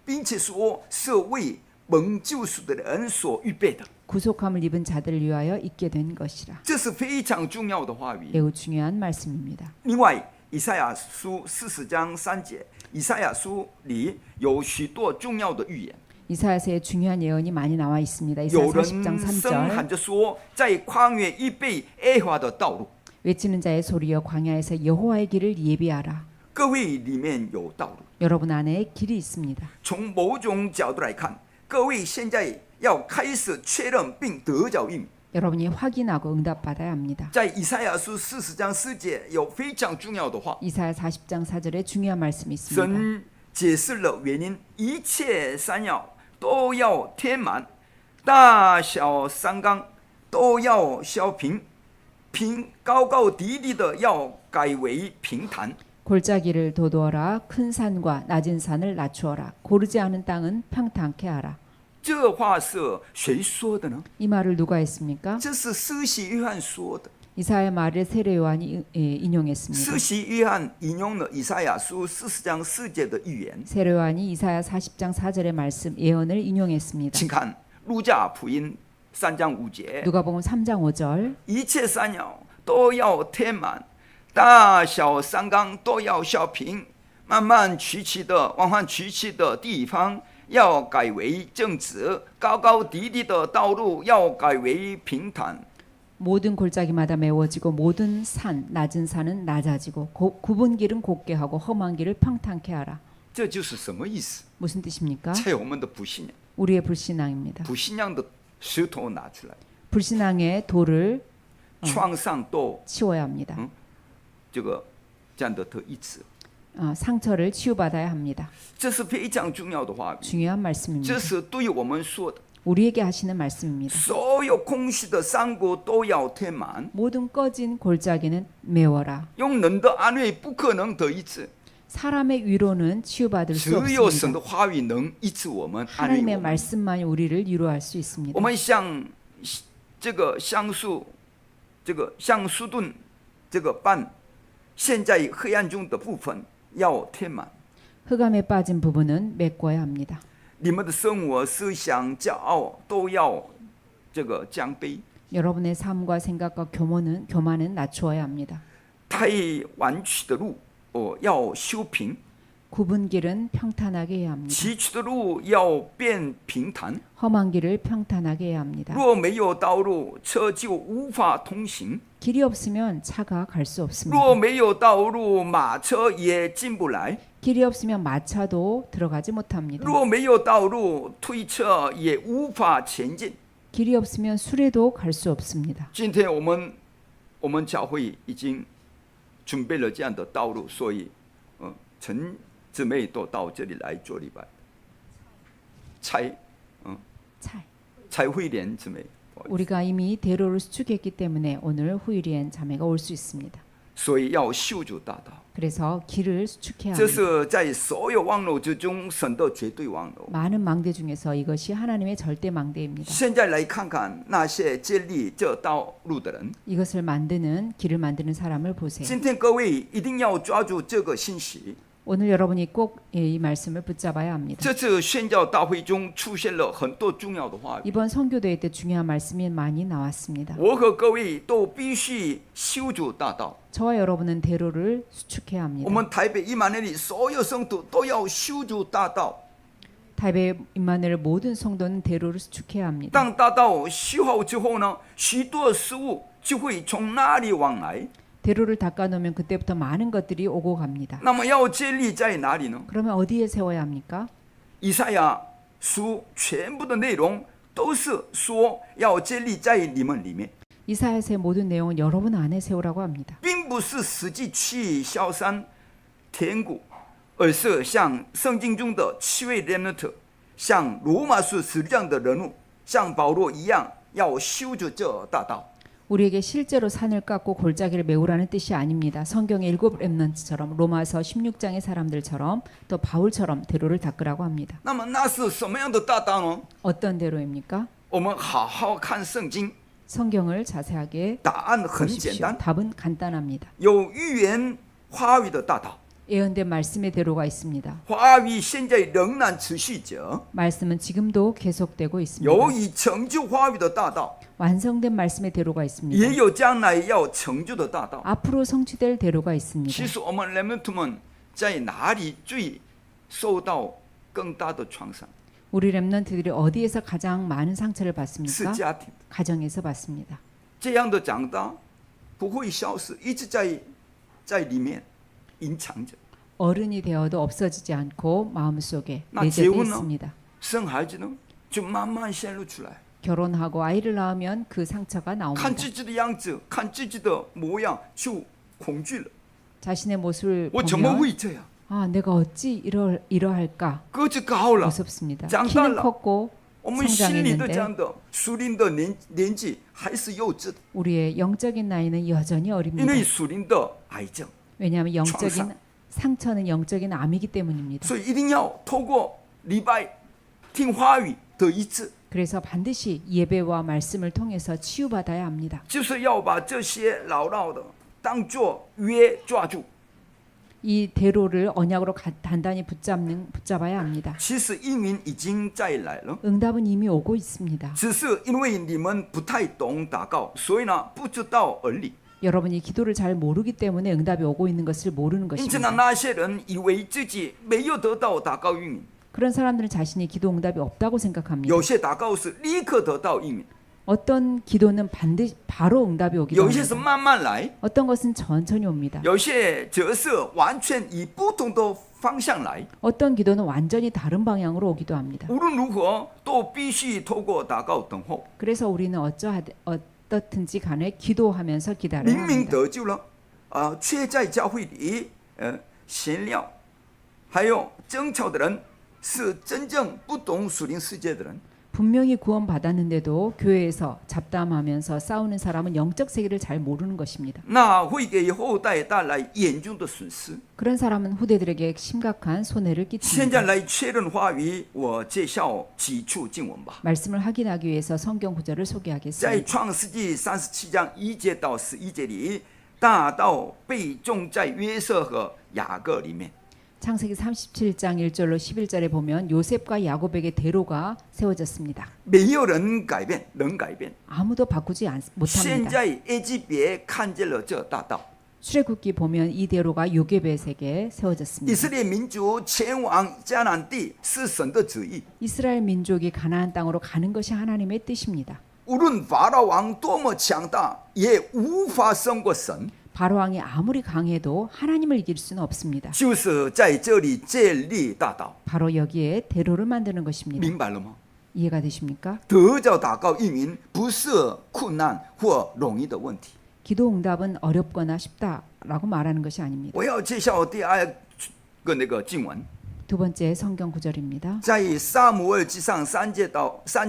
并且说是为蒙救赎的人所预备的， 구속함을 입은 자들을 위하여 있게 된 것이라. 这是非常重要的话语。 매우 중요한 말씀입니다. 另外，以赛亚书40章3节，以赛亚书里有许多重要的预言。 이사야서에 중요한 예언이 많이 나와 있습니다. 이사야 有人 40장 声 3절 喊着说，在旷野预备耶和华的道路。 외치는 자의 소리여 광야에서 여호와의 길을 예비하라. 各位里面有道路。 여러분 안에 길이 있습니다. 从某种角度来看，各位现在要开始确认并得着应。 여러분이 확인하고 응답받아야 합니다. 在以赛亚书40章4节有非常重要的话， 이사야 40장 4절에 중요한 말씀이 있습니다. 神解释了原因，一切山要都要填满，大小山冈都要削平，高高低低的要改为平坦。 골짜기를 도도하라. 큰 산과 낮은 산을 낮추어라. 고르지 않은 땅은 평탄케 하라. 这话是谁说的呢？ 이 말을 누가 했습니까? 这是施洗约翰说的。 이사야 말을 세례 요한이 인용했습니다. 施洗约翰引用了以赛亚书40章4节的预言。 세례 요한이 이사야 40장 4절의 말씀 예언을 인용했습니다. 请看路加福音3章5节， 누가복음 3장 5절 一切山摇都要填满，大小山冈都要削平，弯弯曲曲的地方要改为正直，高高低低的道路要改为平坦。 모든 골짜기마다 메워지고 모든 산 낮은 산은 낮아지고 굽은 길은 곧게 하고 험한 길을 평탄케 하라. 这就是什么意思？ 무슨 뜻입니까? 在我们的不信仰， 우리의 불신앙입니다. 不信仰的石头拿出来， 불신앙의 돌을 创上都 치워야 합니다. 这个这样的得医治。 상처를 치유받아야 합니다. 这是非常重要的话语， 중요한 말씀입니다. 这是对我们说的。 우리에게 하시는 말씀입니다. 所有空虚的山谷都要填满， 모든 꺼진 골짜기는 메워라. 用人的安慰不可能得医治， 사람의 위로는 치유받을 수 只有神 없습니다. 的话语能医治我们，安慰 하나님의 我们。 말씀만이 우리를 위로할 수 있습니다. 我们像这个橡树墩这个瓣，现在黑暗中的部分要填满。 흑암에 빠진 부분은 메꿔야 합니다. 你们的生活、思想、骄傲都要这个降卑。 여러분의 삶과 생각과 교만은 낮추어야 합니다. 太弯曲的路，要修平。 굽은 길은 평탄하게 해야 합니다. 崎岖的路要变平坦。 험한 길을 평탄하게 해야 합니다. 若没有道路，车就无法通行； 길이 없으면 차가 갈 수 없습니다. 若没有道路，马车也进不来； 길이 없으면 마차도 들어가지 못합니다. 若没有道路，推车也无法前进。 길이 없으면 수레도 갈 수 없습니다. 今天我们教会已经准备了这样的道路，所以陈姊妹都到这里来做礼拜。蔡慧莲姊妹， 우리가 이미 대로를 수축했기 때문에 오늘 후일ien 자매가 올 수 있습니다. 所以要修筑大道。 그래서 길을 수축해야 这 합니다. 是在所有网络之中神的绝对网络。 많은 망대 중에서 이것이 하나님의 절대 망대입니다. 现在来看看那些建立这道路的人。 이것을 만드는 길을 만드는 사람을 보세요. 今天各位一定要抓住这个信息。 오늘 여러분이 꼭 이 말씀을 붙잡아야 합니다. 这次宣教大会中出现了很多重要的话语， 이번 선교대회 때 중요한 말씀이 많이 나왔습니다. 我和各位都必须修筑大道。 저와 여러분은 대로를 수축해야 我 합니다. 们台北10000里所有圣徒都要修筑大道。 타이베이 임마누엘 모든 성도는 대로를 수축해야 합니다. 当大道修好之后呢，许多事物就会从那里往来。 대로를 닦아놓으면 그때부터 많은 것들이 오고 갑니다. 那么要建立在哪里呢？ 그러면 어디에 세워야 합니까? 以赛亚书全部的内容都是说要建立在你们里面， 이사야서의 모든 내용은 여러분 안에 세우라고 합니다. 并不是实际去消山填谷，而是像圣经中的7位 remnant， 像罗马书使徒这样的人物，像保罗一样，要修筑这大道。 우리에게 실제로 산을 깎고 골짜기를 메우라는 뜻이 아닙니다. 성경의 7 렘넌트처럼 로마서 16장의 사람들처럼 또 바울처럼 대로를 닦으라고 합니다. 那么那是什么样的大道呢？ 어떤 대로입니까? 我们好好看圣经， 성경을 자세하게 答案很简 보십시오. 单， 답은 간단합니다. 有预言话语的大道。 예언된 말씀의 대로가 있습니다. 话语现在仍然持续着， 말씀은 지금도 계속되고 있습니다. 有已成就话语的大道， 완성된 말씀의 대로가 있습니다. 也有将来要成就的大道。 앞으로 성취될 대로가 있습니다. 其实我们人们在哪里最受到更大的创伤？ 우리 렘넌트들이 어디에서 가장 많은 상처를 是 받습니까? 家庭。 가정에서 받습니다. 这样的长大不会消失，一直在里面隐藏着。 어른이 되어도 없어지지 않고 마음속에 那 내재되어 结婚呢？ 있습니다. 生孩子呢，就慢慢显露出来。 결혼하고 아이를 낳으면 그 상처가 看 나옵니다. 自己的样子，看自己的模样，就恐惧了。 자신의 모습을 我怎么 보면 会这样？ 아, 내가 어찌 이러할까 个子高了， 무섭습니다. 장단을- 키는 컸고 我们心里的这 성장했는데 样的属灵的年纪还是幼稚的， 우리의 영적인 나이는 여전히 因 어립니다. 为属灵的癌症， 왜냐하면 영적인創傷 상처는 영적인 암이기 때문입니다. 所以一定要透过礼拜听话语的医治， 그래서 반드시 예배와 말씀을 통해서 치유받아야 합니다. 就是要把这些牢牢的当作约抓住。 이 대로를 언약으로 단단히 붙잡아야 합니다. 其实应允已经再来了， 응답은 이미 오고 있습니다. 只是因为你们不太懂祷告，所以呢不知道而已。 여러분이 기도를 잘 모르기 때문에 응답이 오고 있는 것을 모르는 因此呢， 것입니다. 那些人以为自己没有得到祷告应允， 그런 사람들은 자신이 기도 응답이 없다고 생각합니다. 有些祷告是立刻得到应允， 어떤 기도는 반드시 바로 응답이 오기도 有些是 합니다. 慢慢来， 어떤 것은 천천히 옵니다. 有些则是完全以不同的方向来。 어떤 기도는 완전히 다른 방향으로 오기도 합니다. 无论如何，都必须透过祷告等候。 그래서 우리는 어떻든지 간에 기도하면서 기다려야 明明 합니다. 得救了，却在教会里闲聊，还有争吵的人，是真正不懂属灵世界的人。 분명히 구원받았는데도 교회에서 잡담하면서 싸우는 사람은 영적 세계를 잘 모르는 것입니다. 那会给后代带来严重的损失。 그런 사람은 후대들에게 심각한 손해를 现在 끼칩니다. 来确认话语，我介绍几处经文吧。 말씀을 확인하기 위해서 성경 구절을 在 소개하겠습니다. 创世纪37章1节到11节里，大道被种在约瑟和雅各里面。 창세기 37장 1절로 11절에 보면 요셉과 야곱에게 대로가 세워졌습니다. 没有人改变，能改变。 아무도 바꾸지 现 못합니다. 在埃及别看见了这大道， 출애굽기 보면 이 대로가 요게벳에게 세워졌습니다. 以色列民族前往迦南地是神的旨意。 이스라엘 민족이 가나안 땅으로 가는 것이 하나님의 뜻입니다. 无论法老王多么强大，也无法胜过神。 바로 왕이 아무리 강해도 하나님을 이길 수는 없습니다. 就是在这里建立大道， 바로 여기에 대로를 만드는 것입니다. 明白了吗？ 이해가 되십니까? 得着祷告应允不是困难或容易的问题。 기도 응답은 어렵거나 쉽다라고 말하는 것이 아닙니다. 我要介绍第二个那个经文， 두 번째 성경 구절입니다. 在撒母耳记上3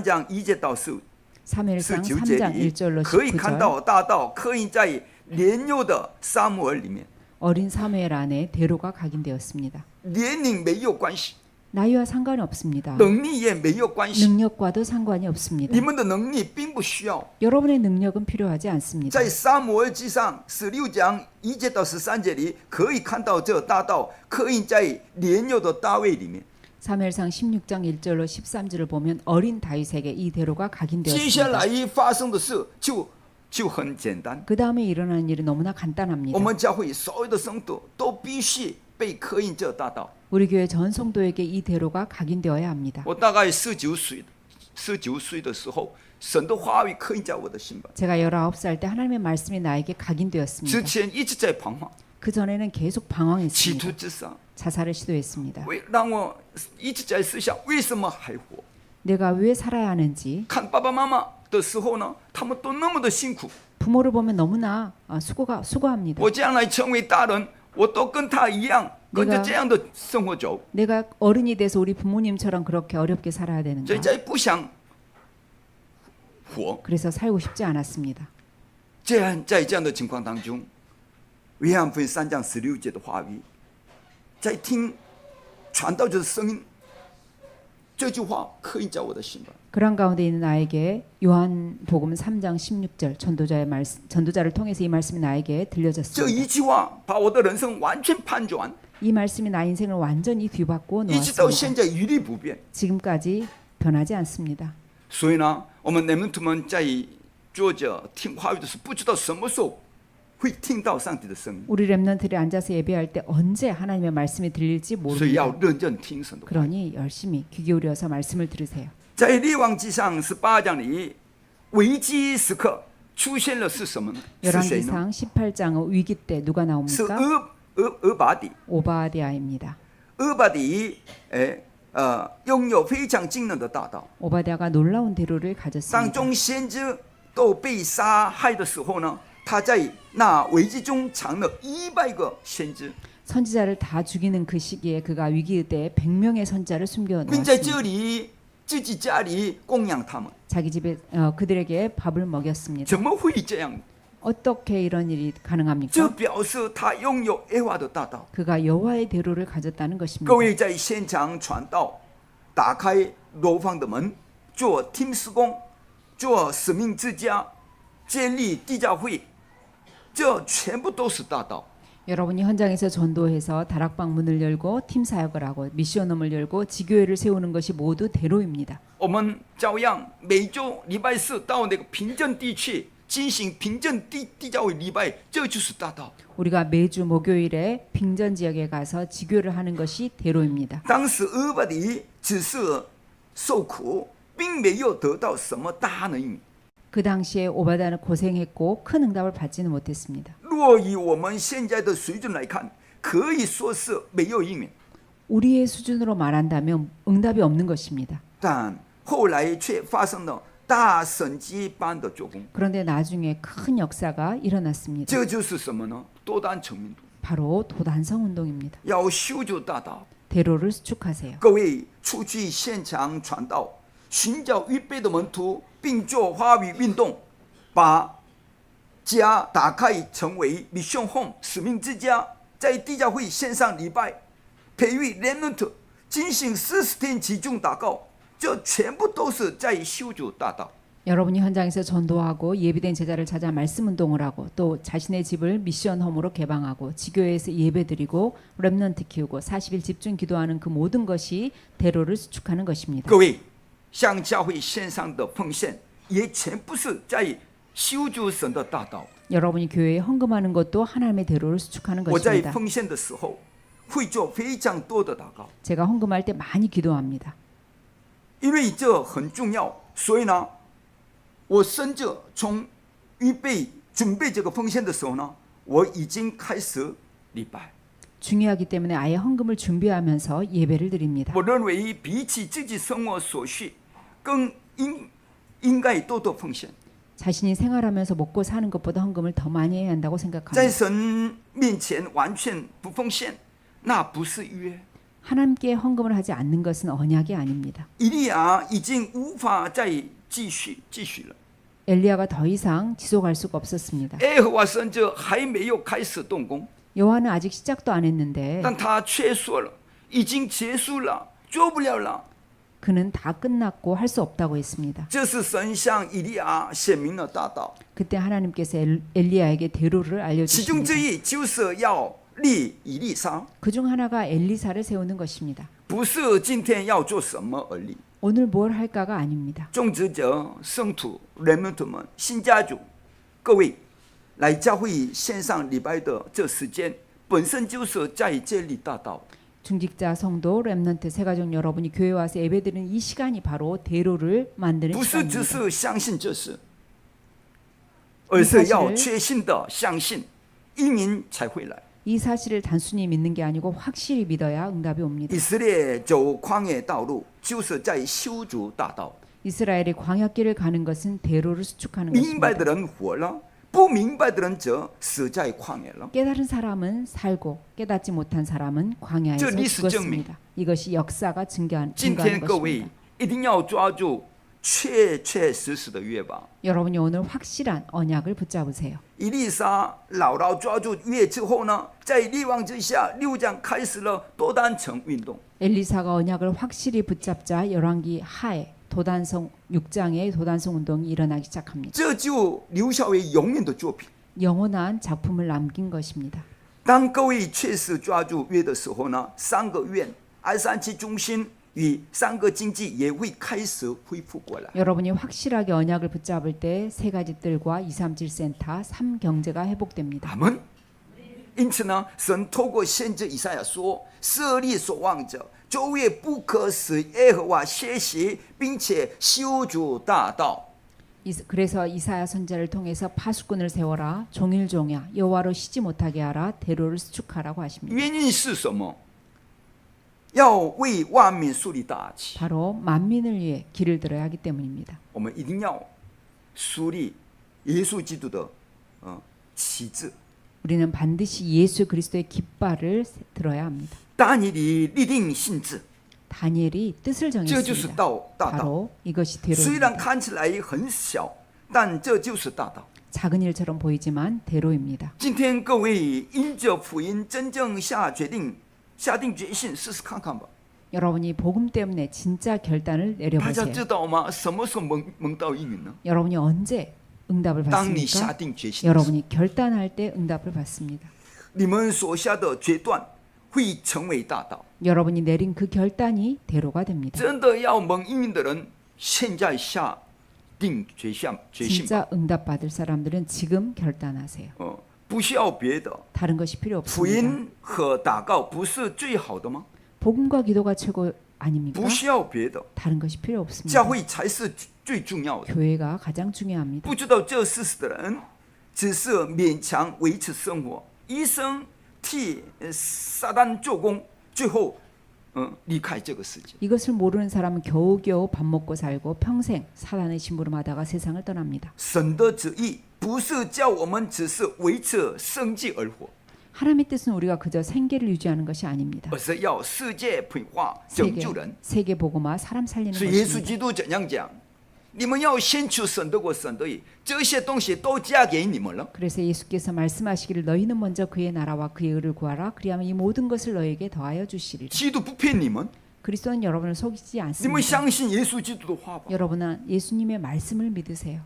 章1节到19 사무엘상 节 3장 里， 1절로 可以看 19절 到大道刻印在年幼的撒母耳里面， 어린 사무엘 안에 대로가 각인되었습니다. 年龄没有关系， 나이와 상관이 없습니다. 能力也没有关系， 능력과도 상관이 없습니다. 你们的能力并不需要。 여러분의 능력은 필요하지 않습니다. 在撒母耳记上16章1节到13节里，可以看到这大道刻印在年幼的大卫里面。 사무엘상 16장 1절로 13절을 보면 어린 다윗에게 이 대로가 接下 각인되었습니다. 来发生的事就很简单， 그 다음에 일어나는 일이 너무나 간단합니다. 我们教会所有的圣徒都必须被刻印这大道。 우리 교회 전 성도에게 이 대로가 각인되어야 합니다. 我大概19岁的时候，神的话语刻印在我的心吧。 제가 19살 때 하나님의 말씀이 나에게 之 각인되었습니다. 前一直在彷徨， 그 전에는 계속 企 방황했습니다. 图自杀， 자살을 시도했습니다. 让我一直在思想为什么还活。 내가 왜 살아야 하는지 看爸爸妈妈的时候呢，他们都那么的辛苦， 부모를 보면 너무나 수고합니다. 我将来成为大人，我都跟他一样，跟着这样的生活走。 내가 어른이 돼서 우리 부모님처럼 그렇게 어렵게 살아야 되는가? 所以再不想活。 그래서 살고 싶지 않았습니다. 在这样的情况当中，约翰福音3章16节的话语，在听传道者的声音，这句话刻印在我的心吧。 그런 가운데 있는 나에게 요한복음 3장 16절 전도자를 통해서 이 말씀이 나에게 这 들려졌습니다. 一句话把我的人生完全翻转， 이 말씀이 나 인생을 완전히 뒤바꾸어 一直到 놓았습니다. 现在一律不变。 지금까지 변하지 않습니다. 所以呢，我们人们他们在坐着听话语的时候，不知道什么时候会听到上帝的声音， 우리 렘넌트들이 앉아서 예배할 때 언제 하나님의 말씀이 들릴지 所以要 모릅니다. 认真听神的话。 그러니 열심히 귀 기울여서 말씀을 들으세요. 在列王记上18章里，危机时刻出现了是什么呢？是谁呢？ 열왕기상 18장 위기 때 누가 是 나옵니까? 俄巴底。 오바댜입니다. 俄巴底，拥有非常惊人的大道。 오바댜가 놀라운 대로를 当 가졌습니다. 众先知都被杀害的时候呢，他在那危机中藏了100个先知， 선지자를 다 죽이는 그 시기에 그가 위기 때 100명의 선지자를 숨겨 并在 놓았습니다. 这里自己家里供养他们。 자기 집에 그들에게 밥을 먹였습니다. 怎么会这样？ 어떻게 이런 일이 这 가능합니까? 表示他拥有耶和华的大道。 그가 여호와의 대로를 가졌다는 것입니다. 各位在现场传道，打开楼房的门，做听施工，做使命之家，建立地教会，这全部都是大道。 여러분이 현장에서 전도해서 다락방 문을 열고 팀 사역을 하고 미션홈을 열고 지교회를 세우는 것이 모두 대로입니다. 我们照样每周礼拜四到那个平镇地区进行平镇地教会礼拜，这就是大道。 우리가 매주 목요일에 빙전 지역에 가서 지교를 하는 것이 대로입니다. 当时俄巴底只是受苦，并没有得到什么大能应。 그 당시에 오바다는 고생했고 큰 응답을 받지는 못했습니다. 若以我们现在的水准来看，可以说是没有应允。 우리의 수준으로 말한다면 응답이 없는 것입니다. 但后来却发生了大神迹般的做工。 그런데 나중에 큰 역사가 일어났습니다. 这就是什么呢？多单成民度， 바로 도단성 운동입니다. 要修筑大道。 대로를 수축하세요. 各位出去现场传道，寻找预备的门徒，并做话语运动，把家打开成为 Mission Home 使命之家，在地教会线上礼拜，培育 Remnant， 进行40天集中祷告，这全部都是在修筑大道。 여러분이 현장에서 전도하고 예비된 제자를 찾아 말씀 운동을 하고 또 자신의 집을 미션홈으로 개방하고 지교회에서 예배드리고 렘넌트 키우고 40일 집중 기도하는 그 모든 것이 대로를 수축하는 것입니다. 各位向教会线上的奉献，也全部是在修筑神的大道。 여러분이 교회에 헌금하는 것도 하나님의 대로를 수축하는 我在 것입니다. 奉献的时候会做非常多的祷告， 제가 헌금할 때 많이 기도합니다. 因为这很重要，所以呢，我甚至从预备准备这个奉献的时候呢，我已经开始礼拜。 중요하기 때문에 아예 헌금을 준비하면서 예배를 드립니다. 我认为比起自己生活所需，更应该多多奉献。 자신이 생활하면서 먹고 사는 것보다 헌금을 더 많이 해야 한다고 在 생각합니다. 神面前完全不奉献，那不是约。 하나님께 헌금을 하지 않는 것은 언약이 아닙니다. 以利亚已经无法再继续了， 엘리야가 더 이상 지속할 수가 없었습니다. 耶和华甚至还没有开始动工。 여호와는 아직 시작도 안 했는데 但他却说了，已经结束了，做不了了。 그는 다 끝났고 할 수 없다고 했습니다. 这是神向以利亚显明了大道， 그때 하나님께서 엘리야에게 대로를 其中之 알려주십니다. 一就是要立以利沙， 그중 하나가 엘리사를 세우는 것입니다. 不是今天要做什么而立。 오늘 뭘 할까가 아닙니다. 种植者、圣徒、人们们、新家族，各位来教会线上礼拜的这时间，本身就是在建立大道。 중직자, 성도, 렘넌트, 세가족 여러분이 교회 와서 예배드리는 이 시간이 바로 대로를 만드는 不是只 시간입니다. 是相信这事，而是要确信的相信，应允才会来。 이 사실을 단순히 믿는 게 아니고 확실히 믿어야 응답이 옵니다. 以色列走旷野道路，就是在修筑大道。 이스라엘이 광야길을 가는 것은 대로를 수축하는 明白 것입니다. 的人活了，不明白的人则死在旷野了。 깨달은 사람은 살고 깨닫지 못한 사람은 광야에서 这历史证明。 죽었습니다. 이것이 역사가 今 증거하는 天各位 것입니다. 一定要抓住确实的约吧。 여러분이 오늘 확실한 언약을 붙잡으세요. 以利沙牢牢抓住约之后呢，在力王之下，6章开始了多单城运动。 엘리사가 언약을 확실히 붙잡자 열왕기 하에 도단성 6장의 도단성 운동이 일어나기 시작합니다. 这就留下为永远的作品。 영원한 작품을 남긴 것입니다. 当各位确实抓住约的时候呢，3个院、237中心与3个经济也会开始恢复过来。 여러분이 확실하게 언약을 붙잡을 때 세 가지 뜰과 237센터 3경제가 회복됩니다. 阿门。因此呢，神透过先知以赛亚说：“设立所望者，昼夜不可使耶和华歇息，并且修筑大道。” 그래서 이사야 선지자를 통해서 파수꾼을 세워라 종일종야 여호와로 쉬지 못하게 하라 대로를 수축하라고 하십니다. 原因是什么？要为万民树立大旗。 바로 만민을 위해 길을 들어야 하기 때문입니다. 我们一定要树立耶稣基督的旗帜。 우리는 반드시 예수 그리스도의 깃발을 들어야 합니다. 但以理立定性质， 다니엘이 뜻을 这就是 정했습니다. 大道。 바로 이것이 虽然 대로입니다. 看起来很小，但这就是大道。 작은 일처럼 보이지만 대로입니다. 今天各位因着福音真正下定决心，试试看看吧。 여러분이 복음 때문에 진짜 결단을 大家 내려보세요. 知道吗？什么时候蒙到应允呢？ 여러분이 언제 응답을 当你下 받습니까? 定决心的时候， 여러분이 결단할 때 응답을 받습니다. 你们所下的决断会成为大道。 여러분이 내린 그 결단이 대로가 됩니다. 真的要蒙应允的人，现在下定决心吧。 진짜 응답 받을 사람들은 지금 결단하세요. 不需要别的。 다른 것이 필요 福 없습니다. 音和祷告不是最好的吗？ 복음과 기도가 최고 아닙니까? 不需要别的， 다른 것이 필요 教 없습니다. 会才是最重要的。 교회가 가장 중요합니다. 不知道这事实的人，只是勉强维持生活，一生替撒旦做工，最后离开这个世界。 이것을 모르는 사람은 겨우겨우 밥 먹고 살고 평생 사단의 심부름하다가 세상을 떠납니다. 神的旨意不是叫我们只是维持生计而活， 하나님의 뜻은 우리가 그저 생계를 유지하는 것이 아닙니다. 而是要世界培化拯救人。 세계 복음화 사람 살리는 所以耶稣 것입니다. 基督怎样讲？你们要先求神的国、神的义，这些东西都加给你们了。 그래서 예수께서 말씀하시기를 너희는 먼저 그의 나라와 그의 의를 구하라 그리하면 이 모든 것을 너에게 더하여 주시리라. 基督不骗你们， 그리스도는 여러분을 속이지 你们 않습니다. 相信耶稣基督的话吧。 여러분은 예수님의 말씀을 믿으세요.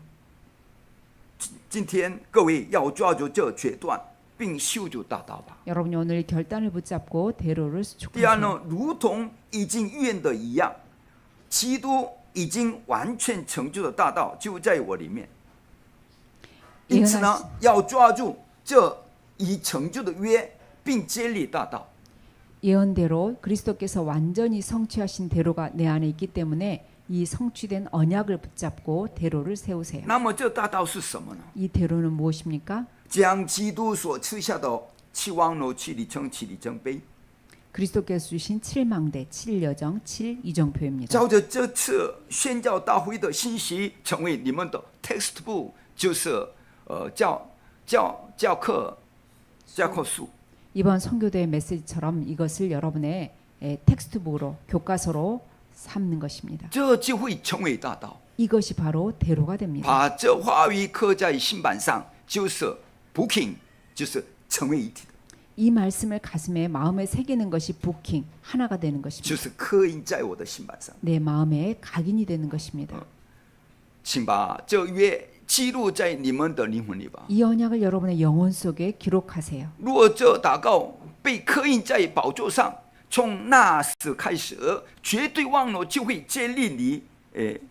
今天各位要抓住这决断，并修筑大道吧。 여러분이 오늘 결단을 붙잡고 대로를 第二 수축하세요. 呢，如同已经预言的一样，基督已经完全成就的大道就在我里面。因此呢，要抓住这已成就的约，并接力大道。 예언대로 그리스도께서 완전히 성취하신 대로가 내 안에 있기 때문에 이 성취된 언약을 붙잡고 대로를 세우세요. 那么这大道是什么呢？ 이 대로는 무엇입니까? 将基督所赐下的七望楼、七里程、七里程碑， 그리스도께서 주신 7망대, 7여정, 7이정표입니다. 照着这次宣教大会的信息，成为你们的 textbook， 就是教科书。 이번 선교대의 메시지처럼 이것을 여러분의 텍스트북으로 교과서로 삼는 것입니다. 这就会成为大道。 이것이 바로 대로가 됩니다. 把这话语刻在心板上，就是 booking， 就是成为一体的， 이 말씀을 가슴에 마음에 새기는 것이 부킹, 하나가 되는 就 것입니다. 是刻印在我的心板上。 내 마음에 각인이 되는 것입니다. 请把这约记录在你们的灵魂里吧。 이 언약을 여러분의 영혼 속에 기록하세요. 如果这祷告被刻印在宝座上，从那时开始，绝对望楼就会建立你，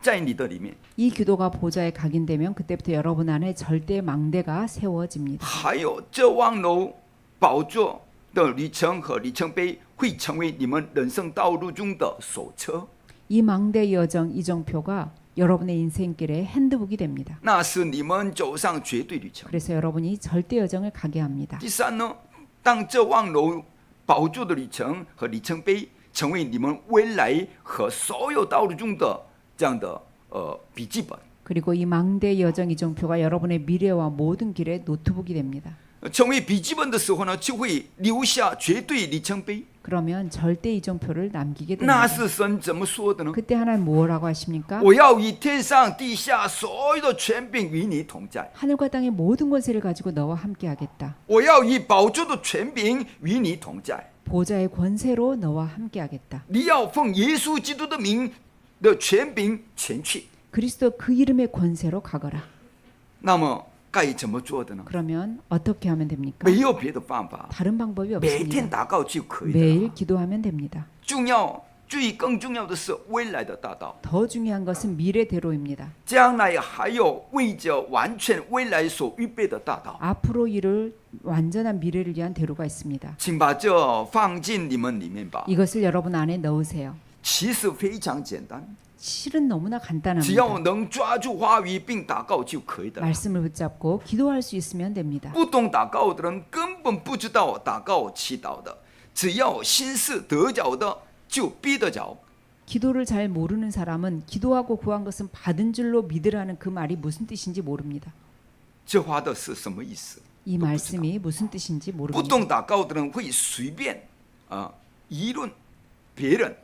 在你的里面。 이 기도가 보좌에 각인되면 그때부터 여러분 안에 절대 망대가 세워집니다. 还有这望楼宝座的里程和里程碑，会成为你们人生道路中的手册。 이 망대 여정 이정표가 여러분의 인생길의 핸드북이 됩니다. 那是你们走上绝对旅程。 그래서 여러분이 절대 여정을 가게 합니다. 第三呢，当这望楼宝座的里程和里程碑成为你们未来和所有道路中的这样的笔记本， 그리고 이 망대 여정 이정표가 여러분의 미래와 모든 길의 노트북이 됩니다. 成为笔记本的时候呢，就会留下绝对里程碑。 그러면 절대 이정표를 남기게 那 됩니다. 是神怎么说的呢？ 그때 하나님 뭐라고 하십니까? 我要以天上地下所有的权柄与你同在， 하늘과 땅의 모든 권세를 가지고 너와 함께 하겠다. 我要以宝座的权柄与你同在。 보좌의 권세로 너와 함께 하겠다. 你要奉耶稣基督的名的权柄前去。 그리스도 그 이름의 권세로 가거라. 那么该怎么做的呢？ 그러면 어떻게 하면 됩니까? 没有别的方法， 다른 방법이 每天 없습니다. 祷告就可以了。 매일 기도하면 됩니다. 更重要的是未来的大道， 더 중요한 것은 미래대로입니다. 将来还有为着完全未来所预备的大道。 앞으로 이룰 완전한 미래를 위한 대로가 있습니다. 请把这放进你们里面吧。 이것을 여러분 안에 넣으세요. 其实非常简单， 실은 너무나 只 간단합니다. 要能抓住话语并祷告就可以的。 말씀을 붙잡고 기도할 수 있으면 됩니다. 不懂祷告的人根本不知道祷告祈祷的，只要心是得着的，就必得着。 기도를 잘 모르는 사람은 기도하고 구한 것은 받은 줄로 믿으라는 그 말이 무슨 뜻인지 모릅니다. 这话的是什么意思？ 이 말씀이 무슨 뜻인지 不 모릅니다. 懂祷告的人会随便议论别人，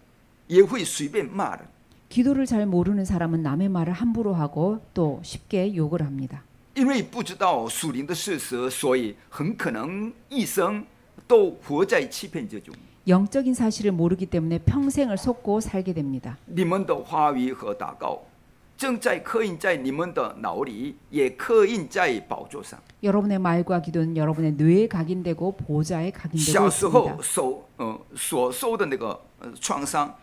也会随便骂人。 기도를 잘 모르는 사람은 남의 말을 함부로 하고 또 쉽게 욕을 합니다. 因为不知道属灵的事实，所以很可能一生都活在欺骗之中。 영적인 사실을 모르기 때문에 평생을 속고 살게 됩니다. 你们的话语和祷告正在刻印在你们的脑里，也刻印在宝座上。 여러분의 말과 기도는 여러분의 뇌에 각인되고 보좌에 각인되고 小时候 있습니다. 所受的那个创伤，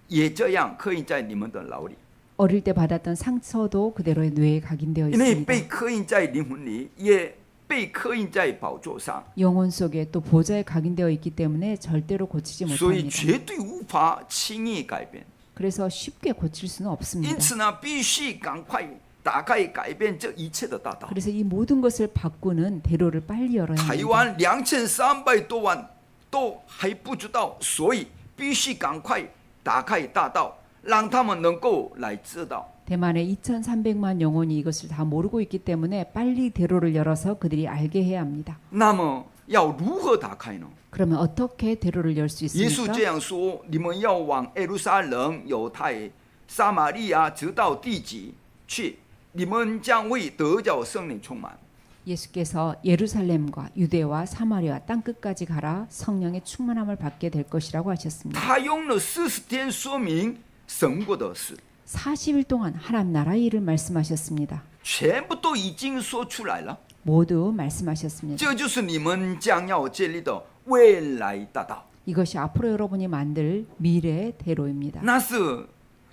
也这样刻印在你们的脑里。 어릴 때 받았던 상처도 그대로의 뇌에 각인되어 因为 있습니다. 被刻印在灵魂里，也被刻印在宝座上， 영혼 속에 또 보좌에 각인되어 있기 때문에 절대로 고치지 所以 못합니다. 绝对无法轻易改变。 그래서 쉽게 고칠 수는 因 없습니다. 此呢，必须赶快打开改变这一切的大道。 그래서 이 모든 것을 바꾸는 대로를 빨리 열어야 台 합니다. 湾2300多万都还不知道，所以必须赶快打开大道，让他们能够来知道。 대만의 2,300만 영혼이 이것을 다 모르고 있기 때문에 빨리 대로를 열어서 그들이 알게 해야 합니다. 那么要如何打开呢？ 그러면 어떻게 대로를 열 수 耶稣 있습니까? 这样说：“你们要往耶路撒冷、犹太、撒玛利亚，直到地极去，你们将会得着圣灵充满。” 예수께서 예루살렘과 유대와 사마리아 땅 끝까지 가라 성령의 충만함을 받게 될 것이라고 하셨습니다. 他用了40天说明神国的事， 40일 동안 하나님 나라의 일을 말씀하셨습니다. 全部都已经说出来了。 모두 말씀하셨습니다. 这就是你们将要建立的未来大道。 이것이 앞으로 여러분이 만들 미래의 대로입니다. 那是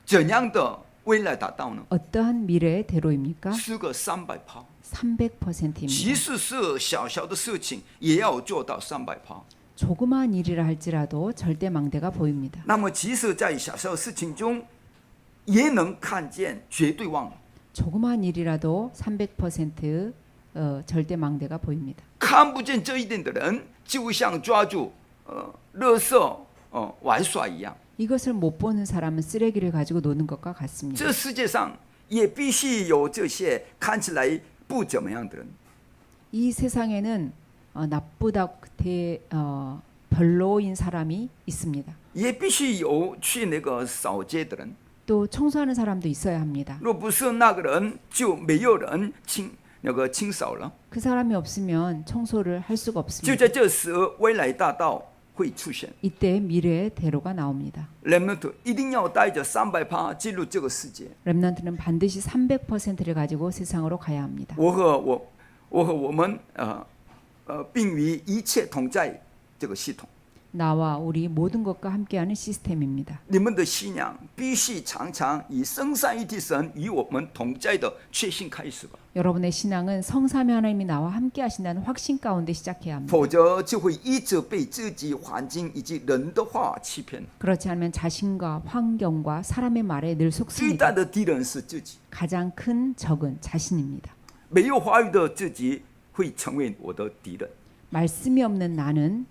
怎样的未来大道呢？ 어떠한 미래의 대로입니까? 是个300炮， 300%입니다. 即使是小小的事情，也要做到300%。 조그마한 일이라 할지라도 절대망대가 보입니다. 那么，即使在小小的事情中，也能看见绝对望。 조그마한 일이라도 300% 절대망대가 보입니다. 看不见这一点的人，就像抓住垃圾玩耍一样。 이것을 못 보는 사람은 쓰레기를 가지고 노는 것과 같습니다. 这世界上也必须有这些看起来不怎么样的人。 이 세상에는 나쁘다 별로인 사람이 있습니다. 也必须有去那个扫街的人。 또 청소하는 사람도 있어야 합니다. 若不是那个人，就没有人清扫了。 그 사람이 없으면 청소를 할 수가 就 없습니다. 在这时，未来大道会出现。 이때 미래의 대로가 나옵니다. 렘넌트一定要带着300%进入这个世界。 렘넌트는 반드시 300%를 가지고 세상으로 가야 합니다. 我和我们并于一切同在这个系统。 나와 우리 모든 것과 함께하는 시스템입니다. 你们的信仰必须常常以生三一体神与我们同在的确信开始吧， 여러분의 신앙은 성삼위 하나님이 나와 함께하신다는 확신 가운데 시작해야 합니다. 否则就会一直被自己、环境以及人的话欺骗。 그렇지 않으면 자신과 환경과 사람의 말에 늘 最 속습니다. 大的敌人是自己， 가장 큰 적은 자신입니다. 没有话语的自己会成为我的敌人。 말씀이 없는 나는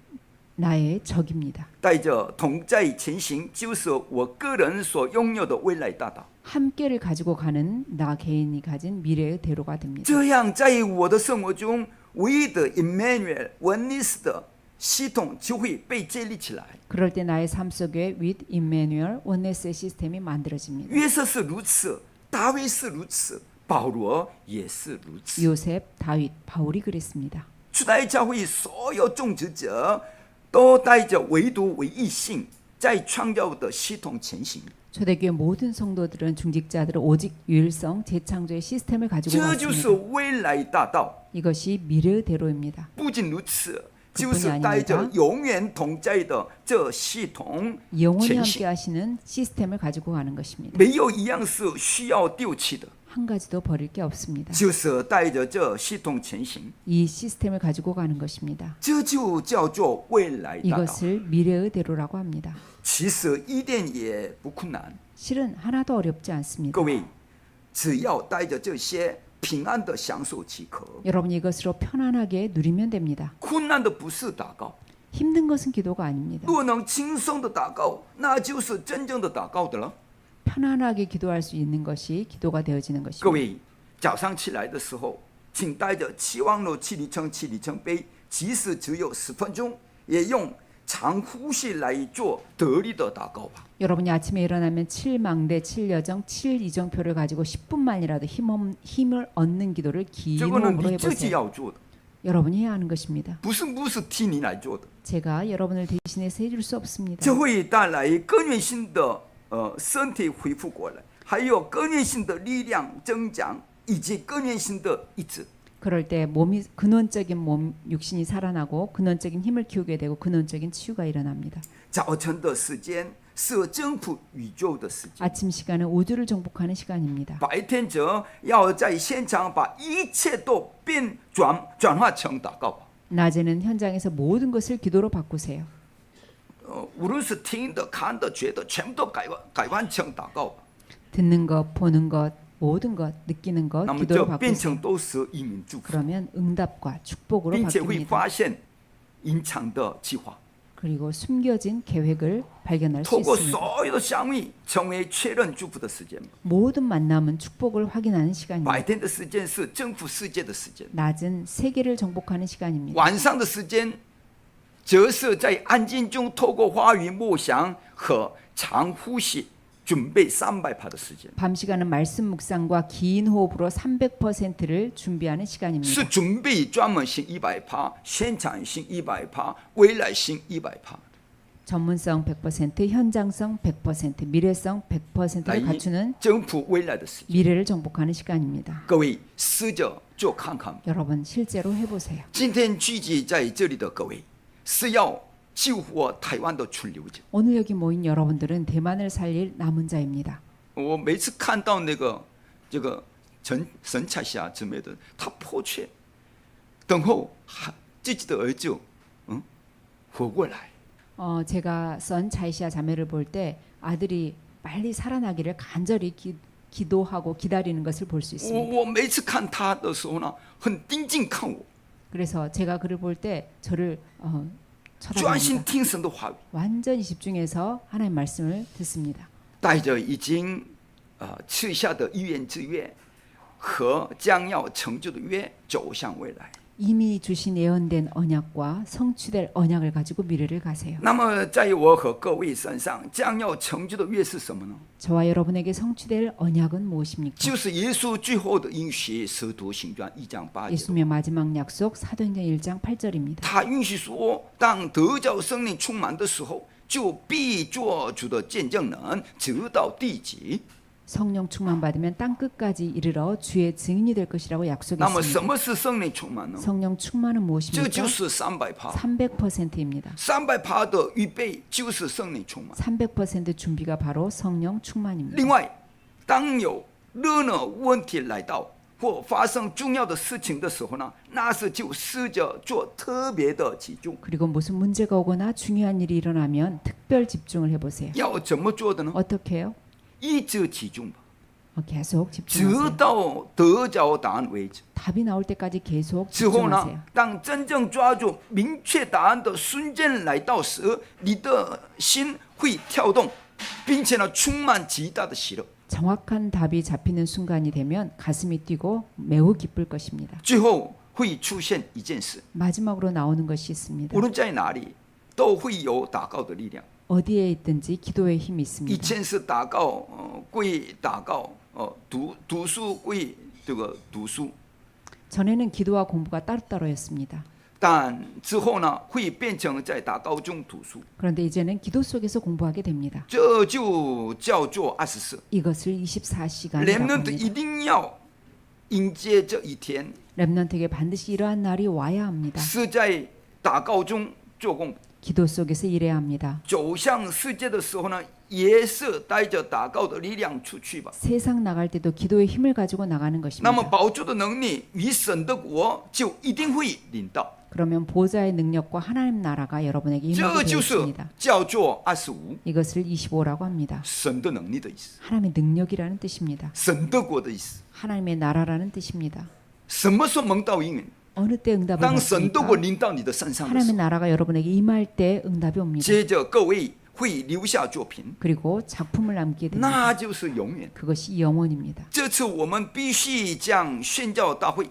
나의 적입니다. 带着同在前行，就是我个人所拥有的未来大道。 함께를 가지고 가는 나 개인이 가진 미래의 대로가 됩니다. 这样，在我的生活中，唯一的 Emmanuel Oneness 的系统就会被建立起来。 그럴 때 나의 삶 속에 with Emmanuel 원네스의 시스템이 만들어집니다. 约瑟是如此，大卫是如此，保罗也是如此。 요셉, 다윗, 바울이 그랬습니다. 初代教会所有种植者都带着唯独唯一性，在创造的系统前行。 초대교회 모든 성도들은 중직자들은 오직 유일성 재창조의 시스템을 가지고 这就是 왔습니다. 未来大道。 이것이 미래의 대로입니다. 不仅如此，就是带着永远同在的这系统 영원히 前行， 함께하시는 시스템을 가지고 가는 것입니다. 没有一样是需要丢弃的， 한 가지도 버릴 게 없습니다. 就是带着这系统前行， 이 시스템을 가지고 가는 것입니다. 这就叫做未来大道。 이것을 미래의 대로라고 합니다. 其实一点也不困难， 실은 하나도 어렵지 않습니다. 各位，只要带着这些平安的享受即可。 여러분이 이것으로 편안하게 누리면 됩니다. 困难的不是祷告， 힘든 것은 기도가 아닙니다. 若能轻松的祷告，那就是真正的祷告的了。 편안하게 기도할 수 있는 것이 기도가 되어지는 各 것입니다. 位，早上起来的时候，请带着期望的7里程碑，即使只有10分钟，也用长呼吸来做得力的祷告吧。 여러분이 아침에 일어나면 7망대, 7여정, 7이정표를 가지고 10분만이라도 힘을 얻는 기도를 这个呢， 긴 호흡으로 你自己 해보세요. 要做的， 여러분이 해야 하는 것입니다. 不是替你来做的， 제가 여러분을 대신해서 해줄 수 없습니다. 这会带来根源性的身体恢复过来，还有根源性的力量增长，以及根源性的意志。 그럴 때 몸이 근원적인 몸 육신이 살아나고 근원적인 힘을 키우게 되고 근원적인 치유가 일어납니다. 早晨的时间是征服宇宙的时间， 아침 시간은 우주를 정복하는 시간입니다. 白天者要在现场把一切都转化成祷告吧。 낮에는 현장에서 모든 것을 기도로 바꾸세요. 无论是听的、看的、觉的，全部都改换成祷告吧。 듣는 것, 보는 것, 모든 것, 느끼는 것 那么 기도로 就变 바꾸세요. 成都是应允祝福， 그러면 응답과 축복으로 并且会 바뀝니다. 发现隐藏的计划， 그리고 숨겨진 계획을 발견할 수 透过 있습니다. 所有的相遇，成为确认祝福的时间。 모든 만남은 축복을 확인하는 시간입니다. 白天的时间是征服世界的时间， 낮은 세계를 정복하는 시간입니다. 晚上的时间则是在安静中透过话语默想和长呼吸，准备300%的时间， 밤 시간은 말씀 묵상과 긴 호흡으로 300%를 준비하는 시간입니다. 是准备专门性100%，现场性100%，未来性100%。 전문성 100%, 현장성 100%, 미래성 100%를 갖추는 征服未来的时间。 미래를 정복하는 시간입니다. 各位试着做看看。 여러분 실제로 해보세요. 今天聚集在这里的各位，是要救活台湾的存留者。 오늘 여기 모인 여러분들은 대만을 살릴 남은 자입니다. 我每次看到这个神差下姊妹的，他迫切等候自己的儿子活过来。 제가 선 차이시아 자매를 볼 때 아들이 빨리 살아나기를 간절히 기도하고 기다리는 것을 볼 수 있습니다. 我每次看他的时候呢，很定睛看我， 그래서 제가 그를 볼 때 저를 专心 쳐다봅니다. 听神的话语， 완전히 집중해서 하나님 말씀을 듣습니다. 带着已经赐下的预言之约和将要成就的约走向未来。 이미 주신 예언된 언약과 성취될 언약을 가지고 미래를 가세요. 那么在我和各位身上将要成就的约是什么呢？ 저와 여러분에게 성취될 언약은 무엇입니까? 就是耶稣最后的应许，使徒行传1章8节。 예수님의 마지막 약속 사도행전 1장 8절입니다. 他允许说，当得着圣灵充满的时候，就必做主的见证人，直到地极。 성령 충만 받으면 땅 끝까지 이르러 주의 증인이 될 것이라고 那么什 약속했습니다. 么是圣灵充满呢？ 성령 충만은 这 무엇입니까? 就是300%。 300%입니다. 300%的预备就是圣灵充满。 300% 준비가 바로 성령 충만입니다. 另外，当有任何问题来到或发生重要的事情的时候呢，那时就试着做特别的集中。 그리고 무슨 문제가 오거나 중요한 일이 일어나면 특별 집중을 해보세요. 要怎么做的呢？ 어떻게 해요? 一直集中吧， 계속 直 집중하세요. 到得着答案为止。 답이 나올 때까지 계속 之后 집중하세요. 呢，当真正抓住明确答案的瞬间来到时，你的心会跳动，并且呢，充满极大的喜乐。 정확한 답이 잡히는 순간이 되면 가슴이 뛰고 매우 기쁠 것입니다. 最后会出现一件事， 마지막으로 나오는 것이 있습니다. 无论在哪里，都会有祷告的力量。 어디에 있든지 기도의 힘이 以 있습니다. 前是祷告，归祷告，读书归这个读书， 전에는 기도와 공부가 따로따로였습니다. 但之后呢，会变成在祷告中读书， 그런데 이제는 기도 속에서 공부하게 됩니다. 这就叫做24。 이것을 24시간이라고 렘넌트 합니다. 一定要迎接这一天， 렘넌트에게 반드시 이러한 날이 와야 합니다. 是在祷告中做工。 기도 속에서 일해야 합니다. 走向世界的时候呢，也是带着祷告的力量出去吧。 세상 나갈 때도 기도의 힘을 가지고 나가는 那么 것입니다. 宝座的能力与神的国就一定会领到， 그러면 보좌의 능력과 하나님 나라가 여러분에게 这 임하게 就是 되었습니다. 叫做25， 이것을 25라고 합니다. 神的能力的意思， 하나님의 능력이라는 뜻입니다. 神的国的意思。 하나님의 나라라는 뜻입니다. 什么时候蒙到应允？ 어느 때 응답을 当神的 받습니까? 国临到你的身上的时 하나님의 候， 나라가 여러분에게 임할 때 응답이 옵니다. 接着各位会留下作品， 그리고 작품을 남기게 됩니다. 那就是永远。 그것이 영원입니다. 这次我们必须将宣教大会，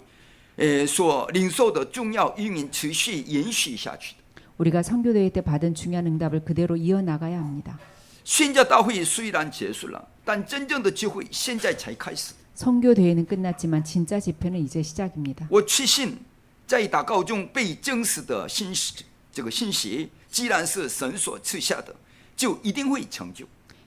所领受的重要应允持续延续下去的。 우리가 선교대회 때 받은 중요한 응답을 그대로 이어나가야 합니다. 宣教大会虽然结束了，但真正的机会现在才开始。 선교대회는 끝났지만 진짜 집회는 이제 시작입니다. 我确信，在祷告中被证实的信息，这个信息既然是神所赐下的，就一定会成就。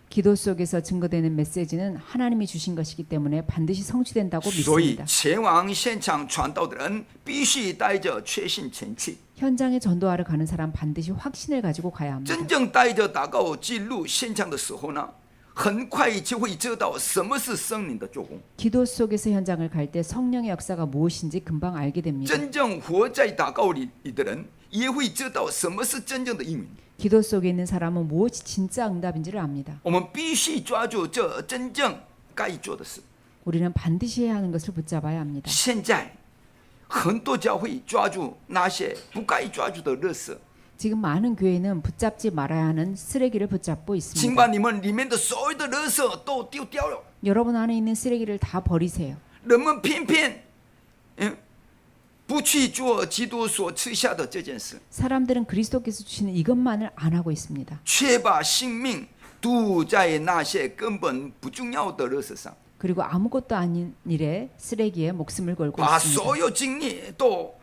기도 속에서 증거되는 메시지는 하나님이 주신 것이기 때문에 반드시 성취된다고 所以 믿습니다. 前往现场传道的人必须带着确信前去， 현장에 전도하러 가는 사람 반드시 확신을 가지고 가야 합니다. 真正带着祷告进入现场的时候呢，很快就会知道什么是圣灵的做工。 기도 속에서 현장을 갈 때 성령의 역사가 무엇인지 금방 알게 됩니다. 真正活在祷告里的人，也会知道什么是真正的应允。 기도 속에 있는 사람은 무엇이 진짜 응답인지를 압니다. 我们必须抓住这真正该做的事。 우리는 반드시 해야 하는 것을 붙잡아야 합니다. 现在很多教会抓住那些不该抓住的垃圾， 지금 많은 교회는 붙잡지 말아야 하는 쓰레기를 붙잡고 请 있습니다. 把你们里面的所有的垃圾都丢掉了。 여러분 안에 있는 쓰레기를 다 버리세요. 人们偏偏不去做基督所赐下的这件事， 사람들은 그리스도께서 주시는 이것만을 안 하고 있습니다. 却把性命赌在那些根本不重要的垃圾上， 그리고 아무것도 아닌 일에 쓰레기에 목숨을 걸고 把 있습니다. 所有精力都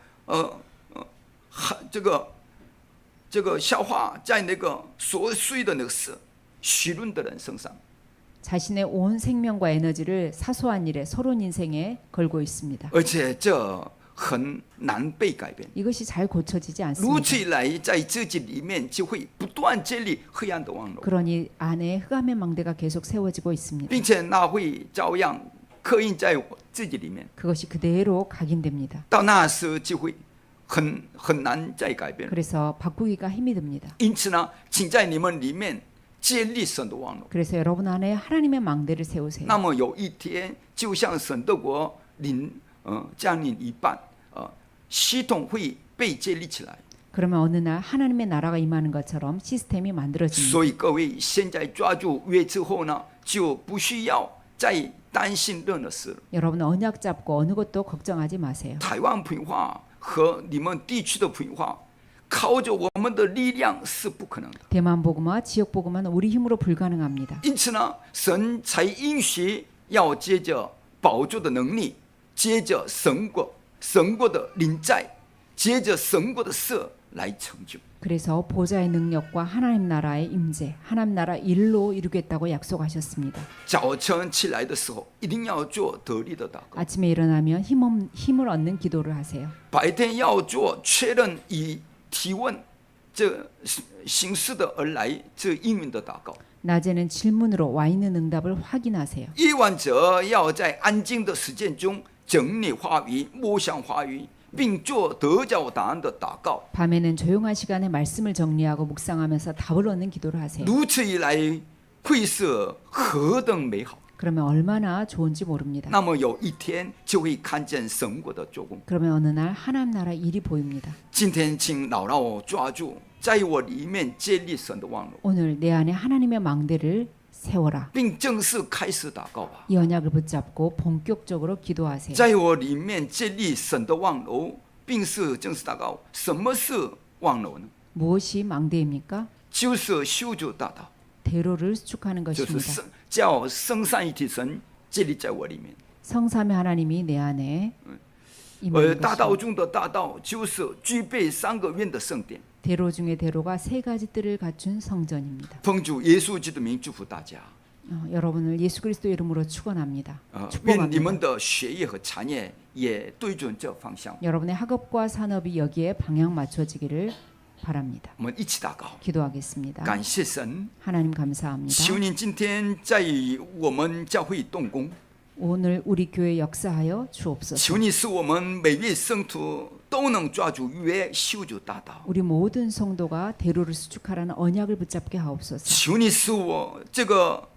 这个消化在那个琐碎的那个事虚论的人身上。 자신의 온 생명과 에너지를 사소한 일에 서론 인생에 걸고 있습니다. 而且这很难被改变。 이것이 잘 고쳐지지 如 않습니다. 此一来，在自己里面就会不断建立黑暗的网络， 그러니 안에 흑암의 망대가 계속 세워지고 있습니다. 并且那会照样刻印在我自己里面， 그것이 그대로 각인됩니다. 到那时就会很难再改变。 그래서 바꾸기가 힘이 듭니다. 因此呢，请在你们里面建立神的网络。 그래서 여러분 안에 하나님의 망대를 세우세요. 那么有一天，就像神的国降临一半，系统会被建立起来。 그러면 어느 날 하나님의 나라가 임하는 것처럼 시스템이 만들어집니다. 所以各位现在抓住约之后呢，就不需要再担心任何事了。 여러분 언약 잡고 어느 것도 걱정하지 마세요. 台湾普通话和你们地区的普通话，靠着我们的力量是不可能的。 대만 복음화, 지역 복음화는 우리 힘으로 불가능합니다. 因此呢，神才允许要借着宝座的能力，借着神国的临在，借着神国的事来成就。 그래서 보좌의 능력과 하나님 나라의 임재, 하나님 나라 일로 이루겠다고 약속하셨습니다. 早晨起来的时候，一定要做得力的祷告； 아침에 일어나면 힘을 얻는 기도를 하세요. 白天要做确认与提问这形式的而来这应允的祷告； 낮에는 질문으로 와 있는 응답을 확인하세요. 夜晚则要在安静的时间中整理话语、默想话语，并做得着答案的祷告。 밤에는 조용한 시간에 말씀을 정리하고 묵상하면서 답을 얻는 기도를 하세요. 如此一来，会是何等美好！ 그러면 얼마나 좋은지 모릅니다. 那么有一天就会看见神国的做工。 그러면 어느 날 하나님 나라 일이 보입니다. 今天请牢牢抓住，在我里面建立神的网络， 오늘 내 안에 하나님의 망대를 세워라. 并正式开始祷告吧。 이 언약을 붙잡고 본격적으로 기도하세요. 在我里面建立神的网络，并是正式祷告。什么是网络呢？ 무엇이 망대입니까? 就是修筑大道， 대로를 수축하는 就是 것입니다. 叫生三一体神建立在我里面。 성삼위 하나님이 내 안에 임하는 大道 것입니다. 中的大道就是具备3个院的圣殿。 대로 중에 대로가 3가지 뜰을 갖춘 성전입니다. 奉主耶稣基督的名祝福大家。 여러분을 예수 그리스도 이름으로 축원합니다. 愿你们 축복합니다. 的学业和产业也对准这方向。 여러분의 학업과 산업이 여기에 방향 맞춰지기를 바랍니다. 我们一起祷告， 기도하겠습니다. 感谢神， 하나님 감사합니다. 求您今天在我们教会动工， 오늘 우리 교회 역사하여 주옵소서. 求你使我们每位圣徒都能抓住约修筑大道。 우리 모든 성도가 대로를 수축하라는 언약을 붙잡게 하옵소서. 求你使我这个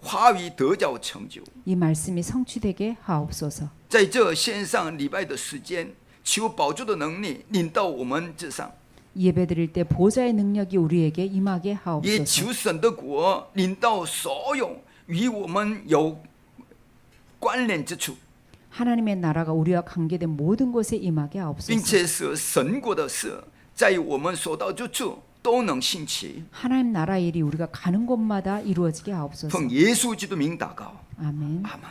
话语得着成就。 이 말씀이 성취되게 하옵소서. 在这线上礼拜的时间，求宝座的能力临到我们之上， 예배 드릴 때 보좌의 능력이 우리에게 임하게 也 하옵소서. 求神的国临到所有与我们有关联之处， 하나님의 나라가 우리와 관계된 모든 곳에 임하게 并 하옵소서. 且使神国的事在我们所到之处都能兴起。 하나님 나라 일이 우리가 가는 곳마다 이루어지게 하옵소서. 奉耶稣基督名祷告， 아멘. 阿门。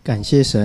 感谢神。